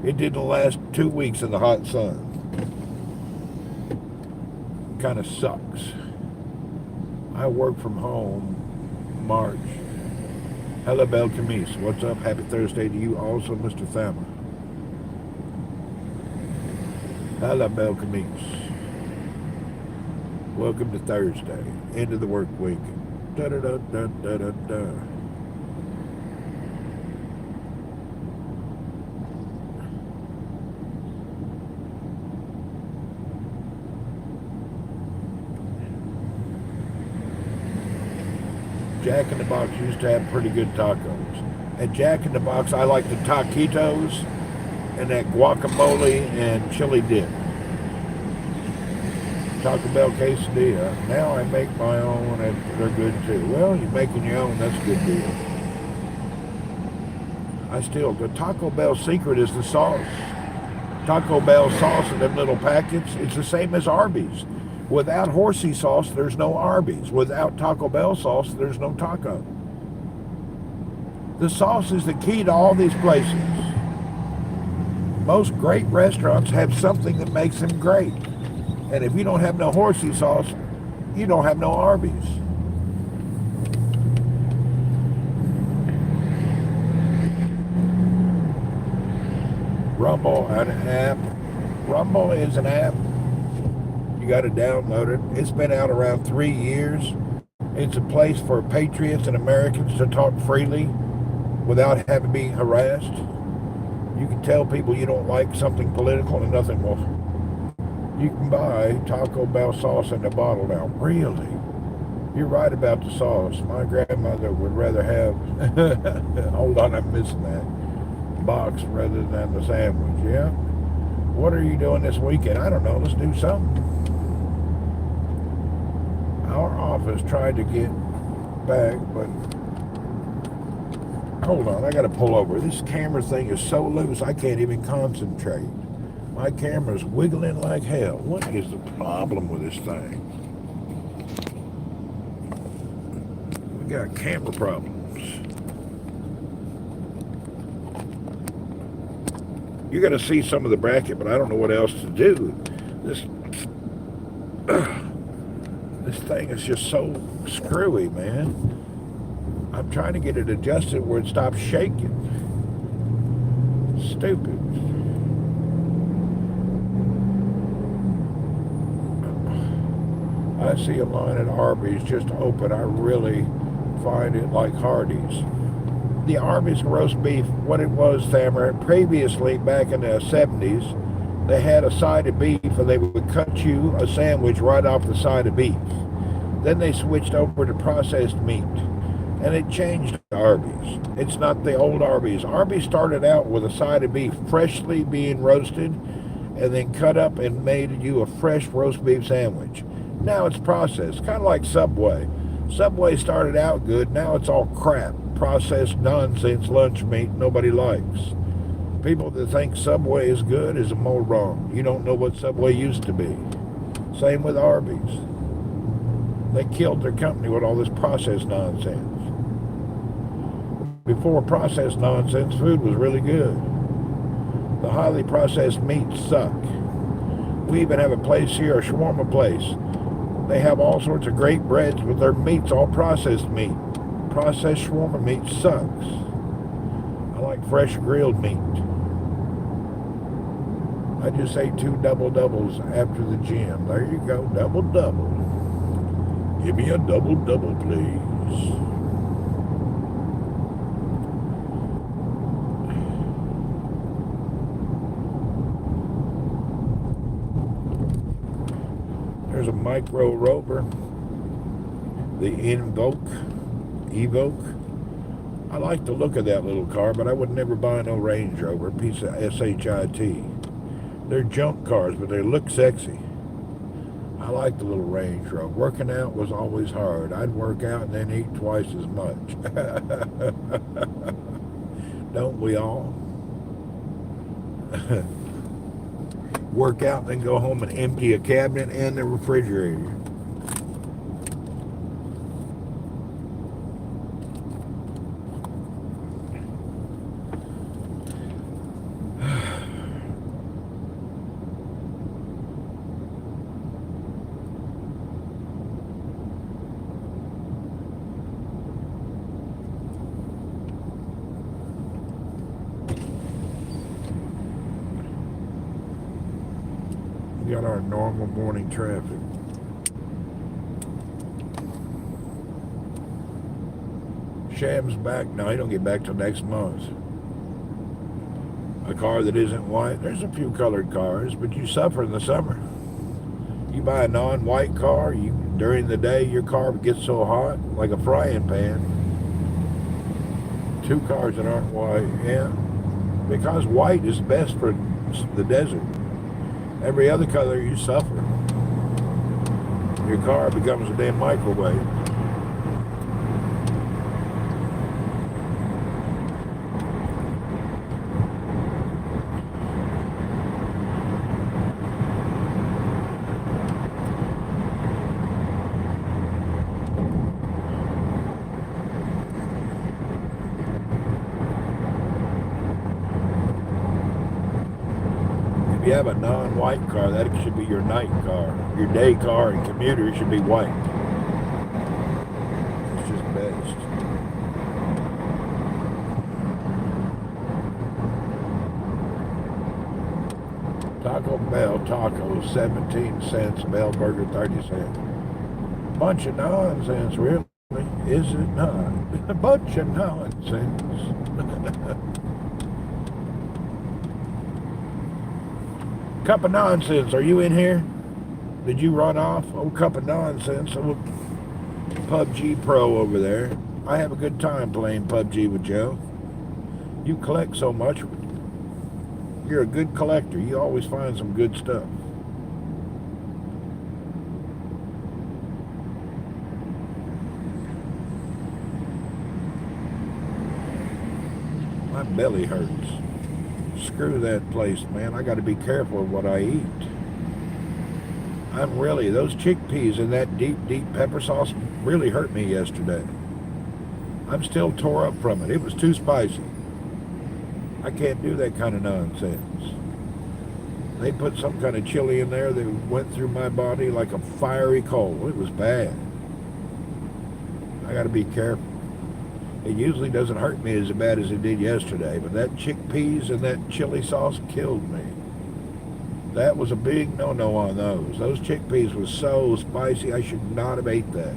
[SPEAKER 1] It didn't last 2 weeks in the hot sun. Kind of sucks. I work from home March. Hello, Bel Khamis. What's up? Happy Thursday to you also, Mr. Thammer. Hello, Bel Khamis. Welcome to Thursday, end of the work week. Da da da da da da da. Jack in the Box used to have pretty good tacos. At Jack in the Box, I like the taquitos and that guacamole and chili dip. Taco Bell quesadilla. Now I make my own and they're good too. Well, you're making your own, that's a good deal. The Taco Bell secret is the sauce. Taco Bell sauce in them little packets, it's the same as Arby's. Without horsey sauce, there's no Arby's. Without Taco Bell sauce, there's no taco. The sauce is the key to all these places. Most great restaurants have something that makes them great. And if you don't have no horsey sauce, you don't have no Arby's. Rumble, an app. Rumble is an app. You got to download it. It's been out around 3 years. It's a place for patriots and Americans to talk freely without having to be harassed. You can tell people you don't like something political and nothing will. You can buy Taco Bell sauce in a bottle now. Really? You're right about the sauce. My grandmother would rather have, hold on, I'm missing that, box rather than the sandwich, yeah? What are you doing this weekend? I don't know, let's do something. Our office tried to get back, but hold on, I gotta pull over. This camera thing is so loose, I can't even concentrate. My camera's wiggling like hell. What is the problem with this thing? We got camera problems. You're going to see some of the bracket, but I don't know what else to do. This thing is just so screwy, man. I'm trying to get it adjusted where it stops shaking. Stupid. I see a line at Arby's just open. I really find it like Hardee's. The Arby's roast beef, what it was, Thammer, previously back in the 70s, they had a side of beef and they would cut you a sandwich right off the side of beef. Then they switched over to processed meat and it changed to Arby's. It's not the old Arby's. Arby's started out with a side of beef freshly being roasted and then cut up and made you a fresh roast beef sandwich. Now it's processed, kind of like Subway. Subway started out good, now it's all crap. Processed nonsense lunch meat nobody likes. People that think Subway is good is more wrong. You don't know what Subway used to be. Same with Arby's. They killed their company with all this processed nonsense. Before processed nonsense, food was really good. The highly processed meats suck. We even have a place here, a shawarma place. They have all sorts of great breads, but their meat's all processed meat. Processed shawarma meat sucks. I like fresh grilled meat. I just ate 2 double-doubles after the gym. There you go, double-double. Give me a double-double, please. There's a micro rover, the Evoque. I like the look of that little car, but I would never buy no Range Rover, piece of SHIT. They're junk cars, but they look sexy. I like the little Range Rover. Working out was always hard. I'd work out and then eat twice as much. Don't we all? Work out and then go home and empty a cabinet and the refrigerator. got our normal morning traffic. Sham's back. No, he don't get back till next month. A car that isn't white. There's a few colored cars, but you suffer in the summer. You buy a non-white car, during the day your car gets so hot, like a frying pan. 2 cars that aren't white, yeah. Because white is best for the desert. Every other color you suffer. Your car becomes a damn microwave. If you have a non-white car, that should be your night car. Your day car and commuter should be white. It's just best. Taco Bell tacos, 17 cents. Bell burger, 30 cents. Bunch of nonsense, really. Is it not? A bunch of nonsense. Cup of nonsense, are you in here? Did you run off? Oh, cup of nonsense. Oh, PUBG Pro over there. I have a good time playing PUBG with Joe. You collect so much. You're a good collector. You always find some good stuff. My belly hurts. Screw that place, man. I got to be careful of what I eat. Those chickpeas and that deep pepper sauce really hurt me yesterday. I'm still tore up from it. It was too spicy. I can't do that kind of nonsense. They put some kind of chili in there that went through my body like a fiery coal. It was bad. I got to be careful. It usually doesn't hurt me as bad as it did yesterday, but that chickpeas and that chili sauce killed me. That was a big no-no on those. Those chickpeas were so spicy, I should not have ate that.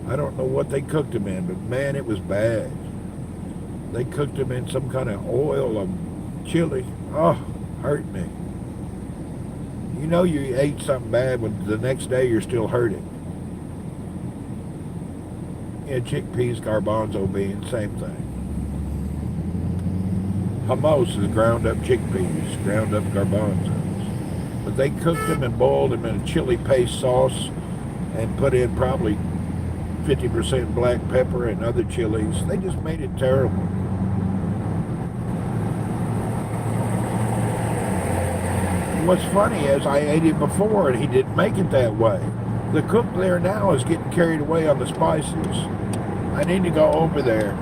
[SPEAKER 1] I don't know what they cooked them in, but man, it was bad. They cooked them in some kind of oil of chili. Oh, hurt me. You know you ate something bad when the next day you're still hurting. Yeah, chickpeas, garbanzo beans, same thing. Hummus is ground up chickpeas, ground up garbanzos. But they cooked them and boiled them in a chili paste sauce and put in probably 50% black pepper and other chilies. They just made it terrible. What's funny is I ate it before and he didn't make it that way. The cook there now is getting carried away on the spices. I need to go over there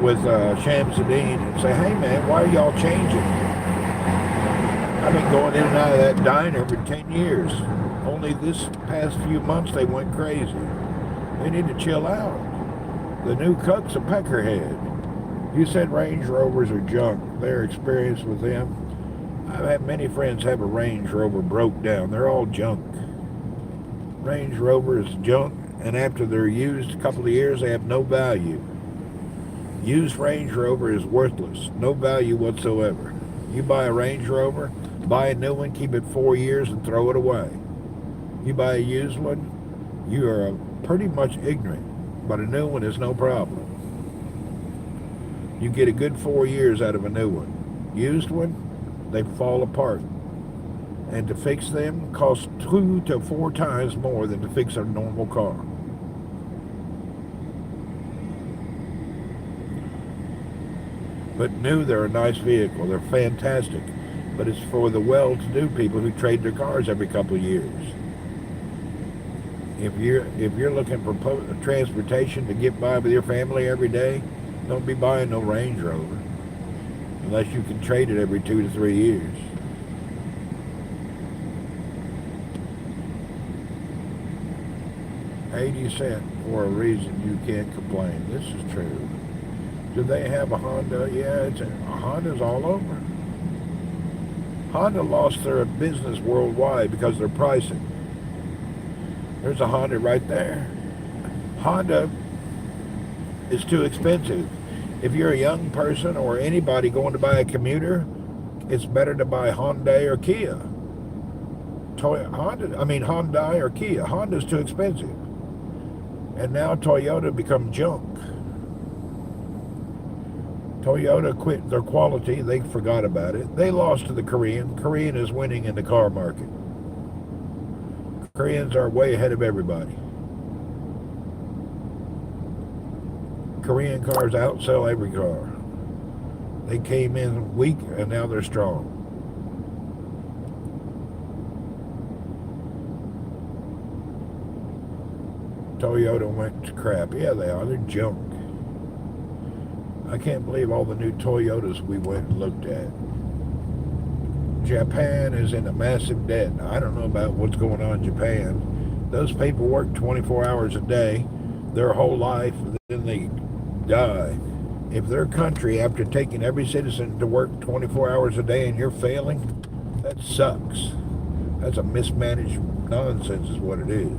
[SPEAKER 1] with Shamsuddin and say, hey man, why are y'all changing? I've been going in and out of that diner for 10 years. Only this past few months they went crazy. They need to chill out. The new cook's a peckerhead. You said Range Rovers are junk. Their experience with them. I've had many friends have a Range Rover broke down. They're all junk. Range Rover is junk, and after they're used a couple of years, they have no value. Used Range Rover is worthless. No value whatsoever. You buy a Range Rover, buy a new one, keep it 4 years, and throw it away. You buy a used one, you are pretty much ignorant, but a new one is no problem. You get a good 4 years out of a new one. Used one, they fall apart. And to fix them costs 2 to 4 times more than to fix a normal car. But new, they're a nice vehicle. They're fantastic. But it's for the well-to-do people who trade their cars every couple of years. If you're looking for transportation to get by with your family every day, don't be buying no Range Rover. Unless you can trade it every 2 to 3 years. $0.80 for a reason you can't complain. This is true. Do they have a Honda? Yeah, Honda's all over. Honda lost their business worldwide because of their pricing. There's a Honda right there. Honda is too expensive. If you're a young person or anybody going to buy a commuter, it's better to buy Hyundai or Kia. Hyundai or Kia. Honda's too expensive. And now Toyota become junk. Toyota quit their quality. They forgot about it. They lost to the Korean. Korean is winning in the car market. Koreans are way ahead of everybody. Korean cars outsell every car. They came in weak and now they're strong. Toyota went to crap. Yeah, they are. They're junk. I can't believe all the new Toyotas we went and looked at. Japan is in a massive debt. I don't know about what's going on in Japan. Those people work 24 hours a day, their whole life, and then they die. If their country, after taking every citizen to work 24 hours a day and you're failing, that sucks. That's a mismanaged nonsense is what it is.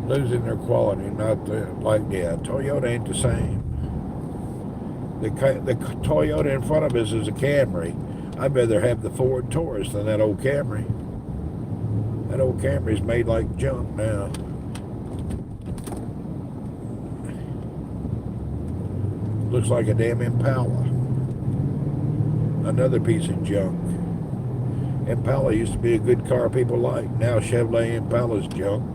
[SPEAKER 1] Losing their quality, Toyota ain't the same. The Toyota in front of us is a Camry. I'd rather have the Ford Taurus than that old Camry. That old Camry's made like junk now. Looks like a damn Impala. Another piece of junk. Impala used to be a good car people liked. Now Chevrolet Impala's junk.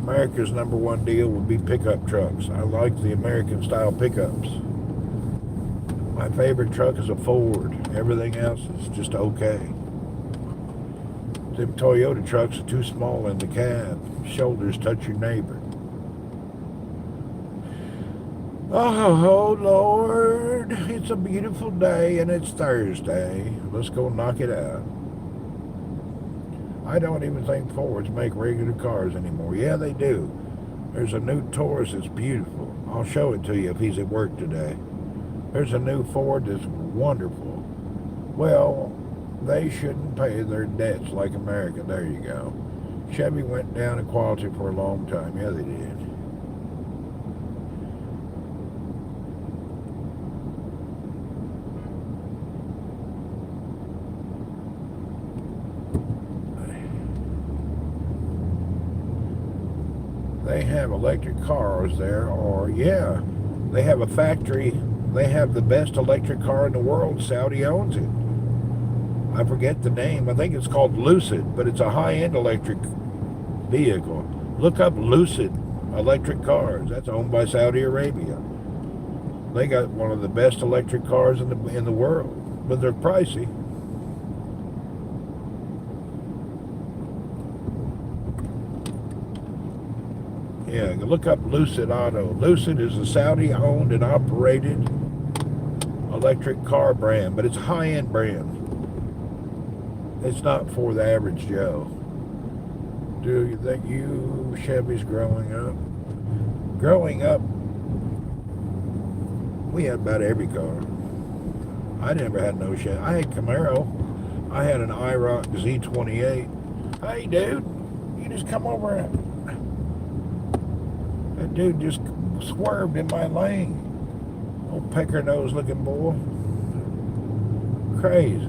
[SPEAKER 1] America's number one deal would be pickup trucks. I like the American style pickups. My favorite truck is a Ford. Everything else is just okay. Them Toyota trucks are too small in the cab. Shoulders touch your neighbor. Oh, Lord, it's a beautiful day and it's Thursday. Let's go knock it out. I don't even think Fords make regular cars anymore. Yeah, they do. There's a new Taurus that's beautiful. I'll show it to you if he's at work today. There's a new Ford that's wonderful. Well, they shouldn't pay their debts like America. There you go. Chevy went down in quality for a long time. Yeah, they did. They have electric cars there, or yeah, they have a factory. They have the best electric car in the world. Saudi owns it. I forget the name. I think it's called Lucid, but it's a high-end electric vehicle. Look up Lucid electric cars. That's owned by Saudi Arabia. They got one of the best electric cars in the world, but they're pricey. Yeah, look up Lucid Auto. Lucid is a Saudi-owned and operated electric car brand, but it's a high-end brand. It's not for the average Joe. Do you think you Chevys growing up? Growing up, we had about every car. I never had no Chevy. I had Camaro. I had an IRL Z28. Hey, dude, you just come over and... That dude just swerved in my lane. Old pecker-nose looking boy. Crazy.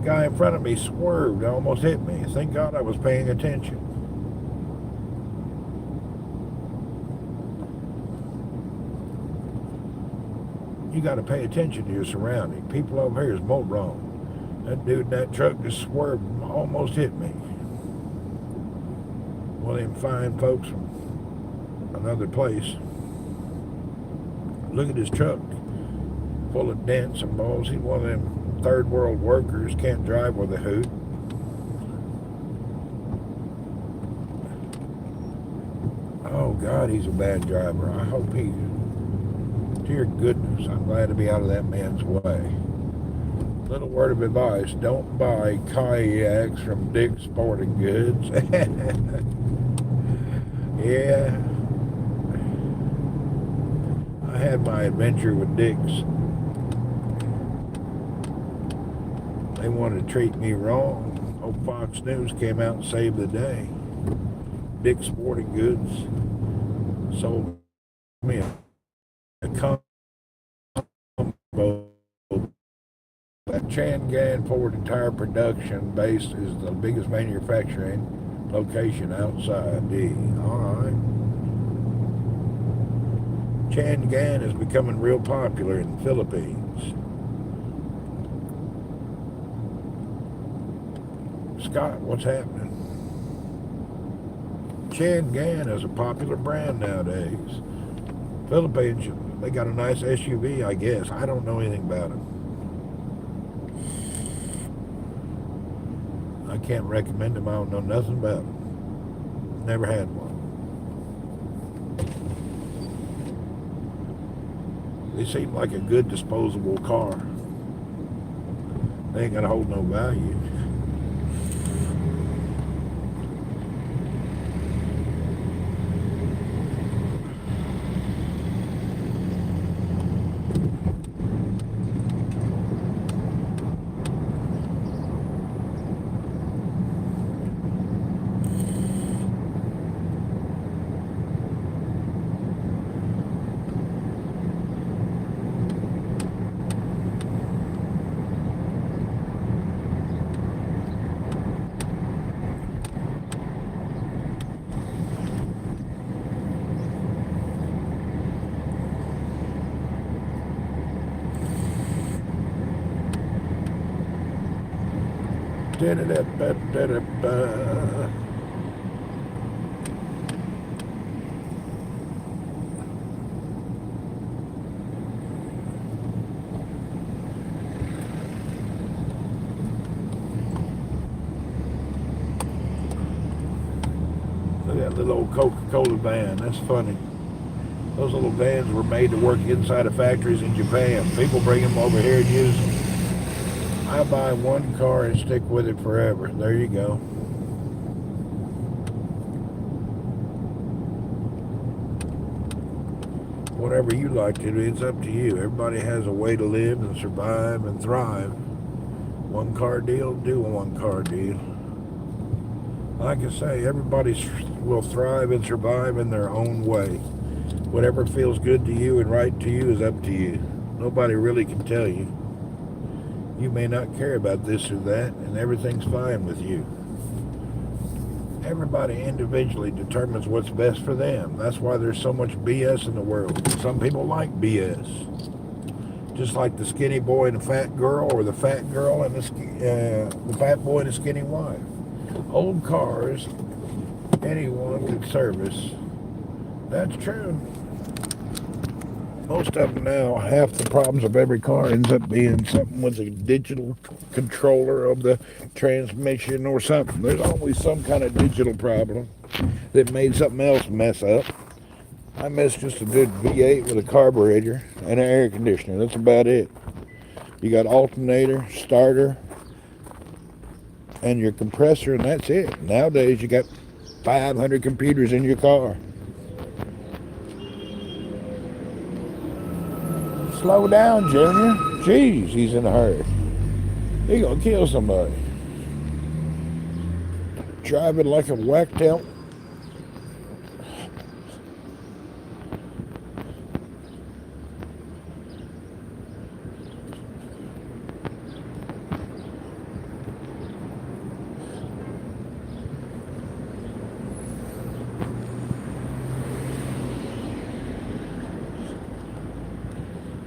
[SPEAKER 1] Guy in front of me swerved, almost hit me. Thank God I was paying attention. You got to pay attention to your surroundings. People over here is more wrong. That dude in that truck just swerved, almost hit me. Well, them fine folks from another place. Look at his truck, full of dents and balls. He's one of them third world workers, can't drive with a hoot. Oh God, he's a bad driver. I hope dear goodness, I'm glad to be out of that man's way.
[SPEAKER 3] Little word of advice, don't buy kayaks from Dick's Sporting Goods. Yeah, I had my adventure with Dick's. They wanted to treat me wrong. Old Fox News came out and saved the day. Dick's Sporting Goods sold me a combo. That Changan Ford Tire production base is the biggest manufacturing location outside D. Alright. Changan is becoming real popular in the Philippines. Scott, what's happening? Changan is a popular brand nowadays. Philippines, they got a nice SUV, I guess. I don't know anything about it. I can't recommend them. I don't know nothing about them. Never had one. They seem like a good disposable car. They ain't gonna hold no value. Look at that little old Coca-Cola van. That's funny. Those little vans were made to work inside of factories in Japan. People bring them over here and use them. I buy one car and stick with it forever. There you go. Whatever you like to do, it's up to you. Everybody has a way to live and survive and thrive. One car deal, do a one car deal. Like I say, everybody will thrive and survive in their own way. Whatever feels good to you and right to you is up to you. Nobody really can tell you. You may not care about this or that, and everything's fine with you. Everybody individually determines what's best for them. That's why there's so much BS in the world. Some people like BS. Just like the skinny boy and the fat girl, or the fat girl and the fat boy and the skinny wife. Old cars, anyone can service. That's true. Most of them now, half the problems of every car ends up being something with a digital controller of the transmission or something. There's always some kind of digital problem that made something else mess up. I miss just a good V8 with a carburetor and an air conditioner. That's about it. You got alternator, starter, and your compressor, and that's it. Nowadays, you got 500 computers in your car. Slow down, Junior. Jeez, he's in a hurry. He's gonna kill somebody. Driving like a whacked out.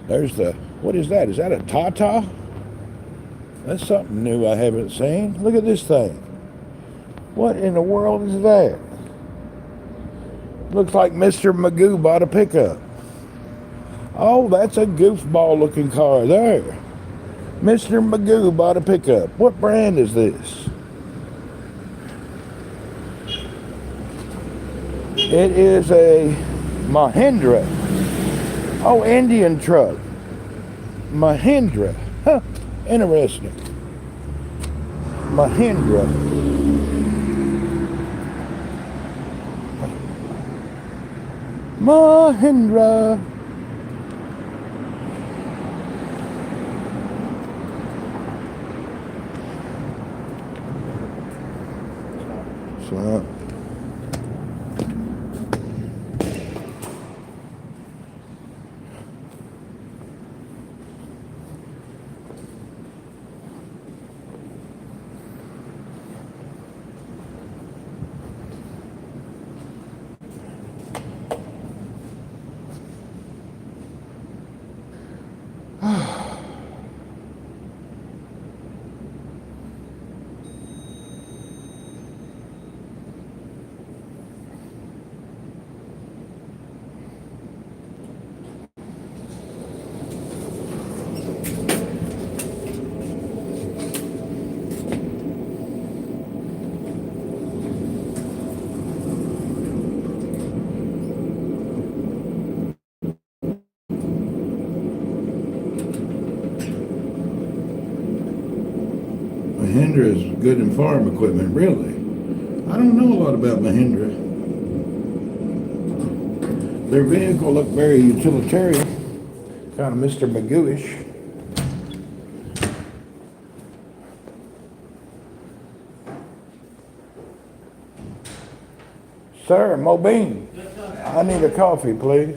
[SPEAKER 3] There's the, what is that? Is that a Tata? That's something new I haven't seen. Look at this thing. What in the world is that? Looks like Mr. Magoo bought a pickup. Oh, that's a goofball looking car there. Mr. Magoo bought a pickup. What brand is this? It is a Mahindra. Oh, Indian truck. Mahindra. Huh. Interesting. Mahindra. Mahindra. So, Mahindra is good in farm equipment, really. I don't know a lot about Mahindra. Their vehicle looked very utilitarian, kind of Mr. Magoo-ish. Sir, Mobeen, I need a coffee, please.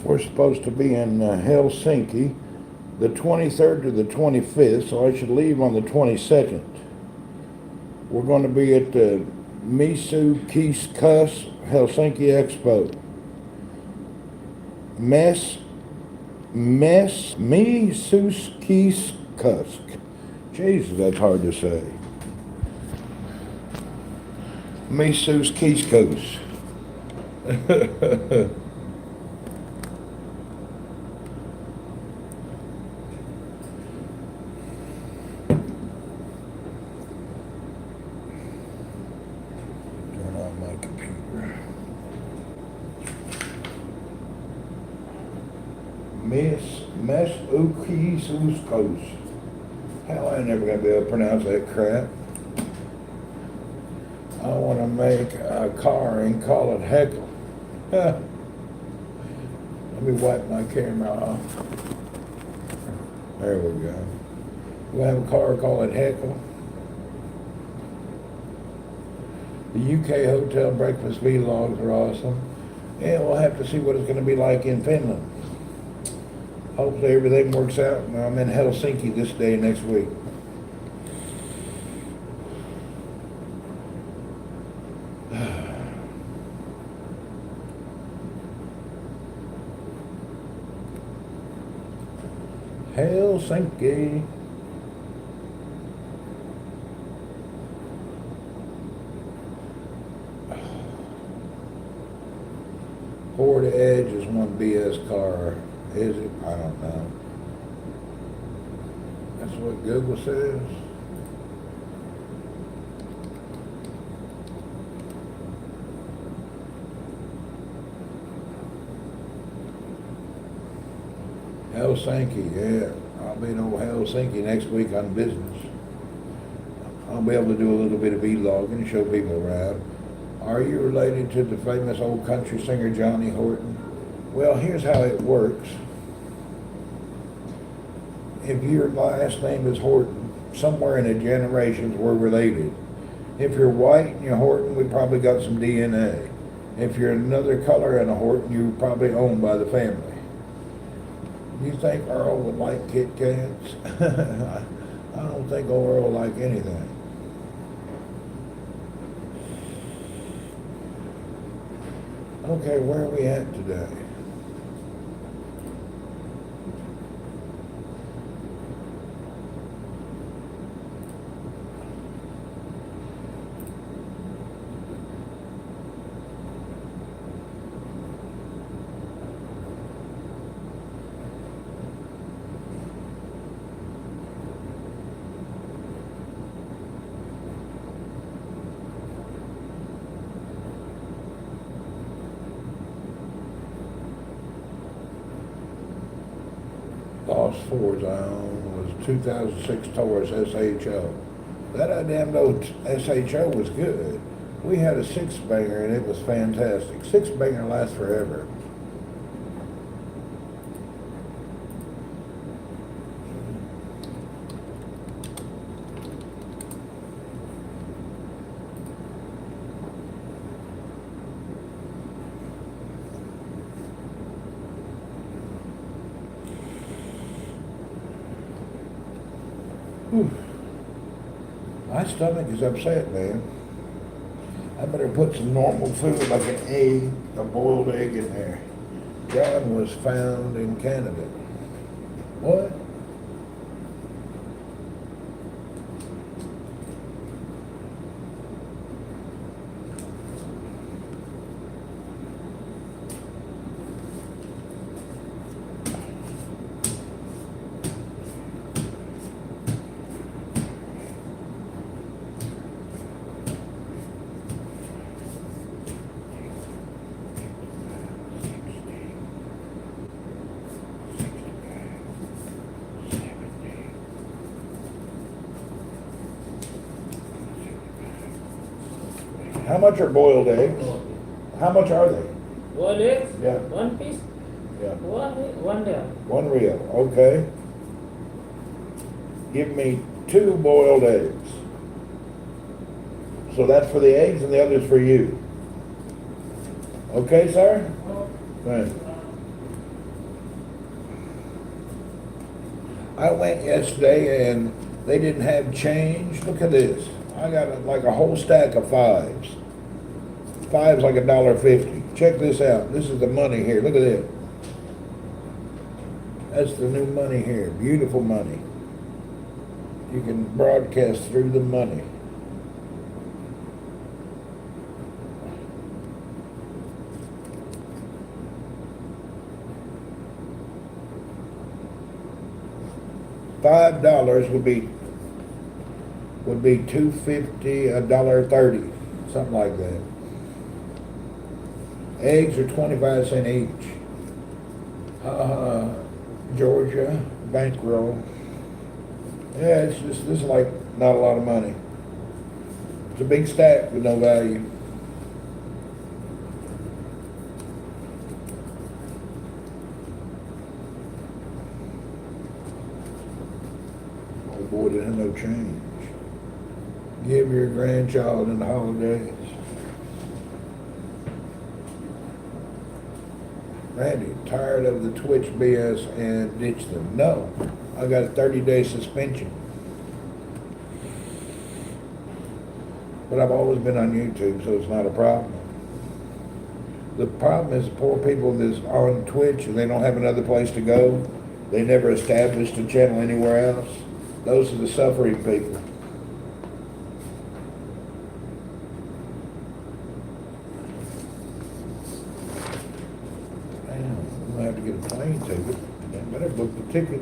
[SPEAKER 3] We're supposed to be in Helsinki the 23rd to the 25th, so I should leave on the 22nd. We're going to be at the Misu-Kiskus Helsinki Expo. Misu-Kiskus. Jesus, that's hard to say. Misu-Kiskus. Misu-Kiskus. Hell, I ain't never gonna be able to pronounce that crap. I want to make a car and call it Heckle. Let me wipe my camera off. There we go. We'll have a car, call it Heckle. The UK hotel breakfast vlogs are awesome. And we'll have to see what it's going to be like in Finland. Hopefully everything works out. I'm in Helsinki this day next week. Helsinki. Ford Edge is one BS car. Is it? I don't know. That's what Google says. Helsinki, yeah. I'll be in old Helsinki next week on business. I'll be able to do a little bit of vlogging and show people around. Are you related to the famous old country singer Johnny Horton? Well, here's how it works. If your last name is Horton, somewhere in the generations we're related. If you're white and you're Horton, we probably got some DNA. If you're another color and a Horton, you're probably owned by the family. You think Earl would like Kit Kats? I don't think old Earl will like anything. Okay, where are we at today?
[SPEAKER 1] Lost Fords I owned was 2006 Taurus SHO. That damn old SHO was good. We had a six-banger and it was fantastic. Six-banger lasts forever. Whew. My stomach is upset, man. I better put some normal food like an egg, a boiled egg in there. John was found in Canada. What? How much are boiled eggs? How much are they?
[SPEAKER 4] Boiled eggs?
[SPEAKER 1] Yeah.
[SPEAKER 4] One piece?
[SPEAKER 1] Yeah.
[SPEAKER 4] One there.
[SPEAKER 1] One real, okay. Give me 2 boiled eggs. So that's for the eggs and the other's for you. Okay, sir? Thanks. I went yesterday and they didn't have change. Look at this. I got like a whole stack of fives. Fives like $1.50. Check this out. This is the money here. Look at it. That's the new money here. Beautiful money. You can broadcast through the money. $5 would be $2.50, $1.30, something like that. Eggs are 25 cents each. Georgia bankroll. Yeah, it's just, this is like not a lot of money. It's a big stack with no value. Oh boy, they have no change. Give your grandchild in the holidays. Randy, tired of the Twitch BS and ditch them? No, I got a 30-day suspension. But I've always been on YouTube, so it's not a problem. The problem is poor people that's on Twitch and they don't have another place to go. They never established a channel anywhere else. Those are the suffering people. Damn, I'm gonna have to get a plane ticket. I better book the ticket.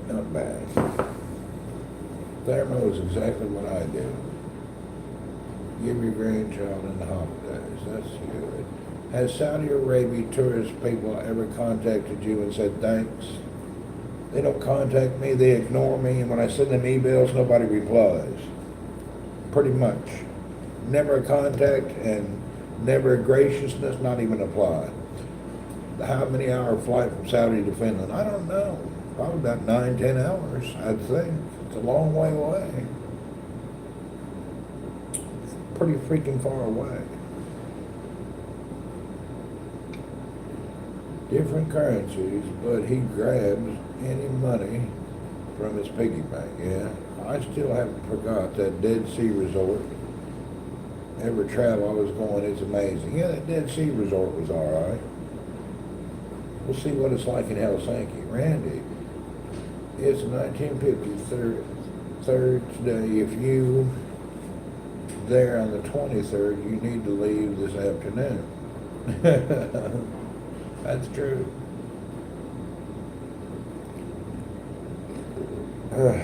[SPEAKER 1] Not bad. Thermo is exactly what I do. Give your grandchild in the holidays. That's good. Has Saudi Arabia tourist people ever contacted you and said thanks? They don't contact me, they ignore me, and when I send them emails, nobody replies. Pretty much. Never a contact and never a graciousness, not even apply. How many hour flight from Saudi to Finland? I don't know. Probably about 9-10 hours, I'd think. It's a long way away. It's pretty freaking far away. Different currencies, but he grabs any money from his piggy bank, yeah. I still haven't forgot that Dead Sea Resort. Every travel I was going, it's amazing. Yeah, that Dead Sea Resort was all right. We'll see what it's like in Helsinki. Randy,
[SPEAKER 3] It's 1950, third today. If you there on the 23rd, you need to leave this afternoon. That's true. Well,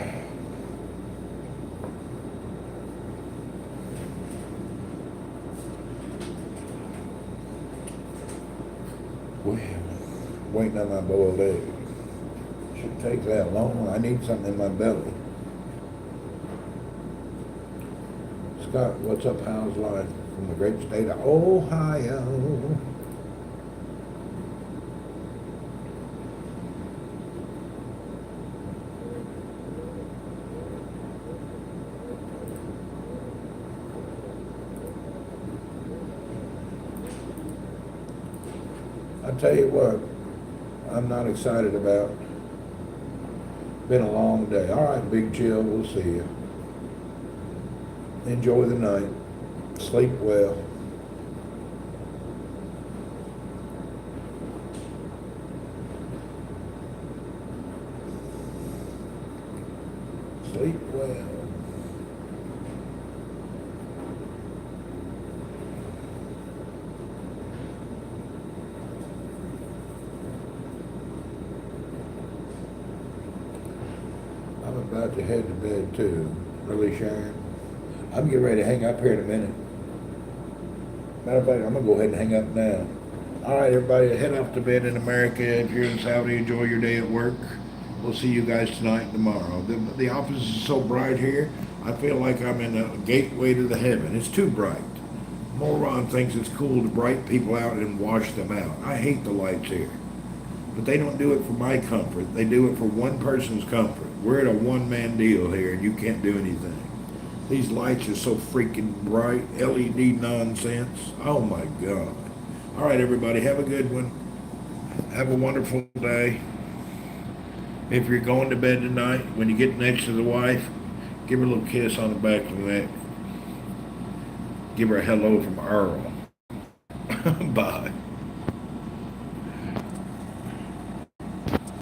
[SPEAKER 3] waiting on my boiled egg. Should take that long. I need something in my belly. Scott, what's up? How's life? From the great state of Ohio. I tell you what, I'm not excited about. Been a long day. All right, Big Chill, we'll see you. Enjoy the night. Sleep well. Sleep well. I'm about to head to bed too. Really, Sharon? I'm getting ready to hang up here in a minute. Matter of fact, I'm gonna go ahead and hang up now. All right, everybody, head off to bed in America. If you're in Saudi, enjoy your day at work. We'll see you guys tonight and tomorrow. The office is so bright here, I feel like I'm in a gateway to the heaven. It's too bright. Moron thinks it's cool to bright people out and wash them out. I hate the lights here. But they don't do it for my comfort. They do it for one person's comfort. We're at a one-man deal here, and you can't do anything. These lights are so freaking bright, LED nonsense. Oh my God. All right, everybody, have a good one. Have a wonderful day. If you're going to bed tonight, when you get next to the wife, give her a little kiss on the back of the neck. Give her a hello from Earl. Bye.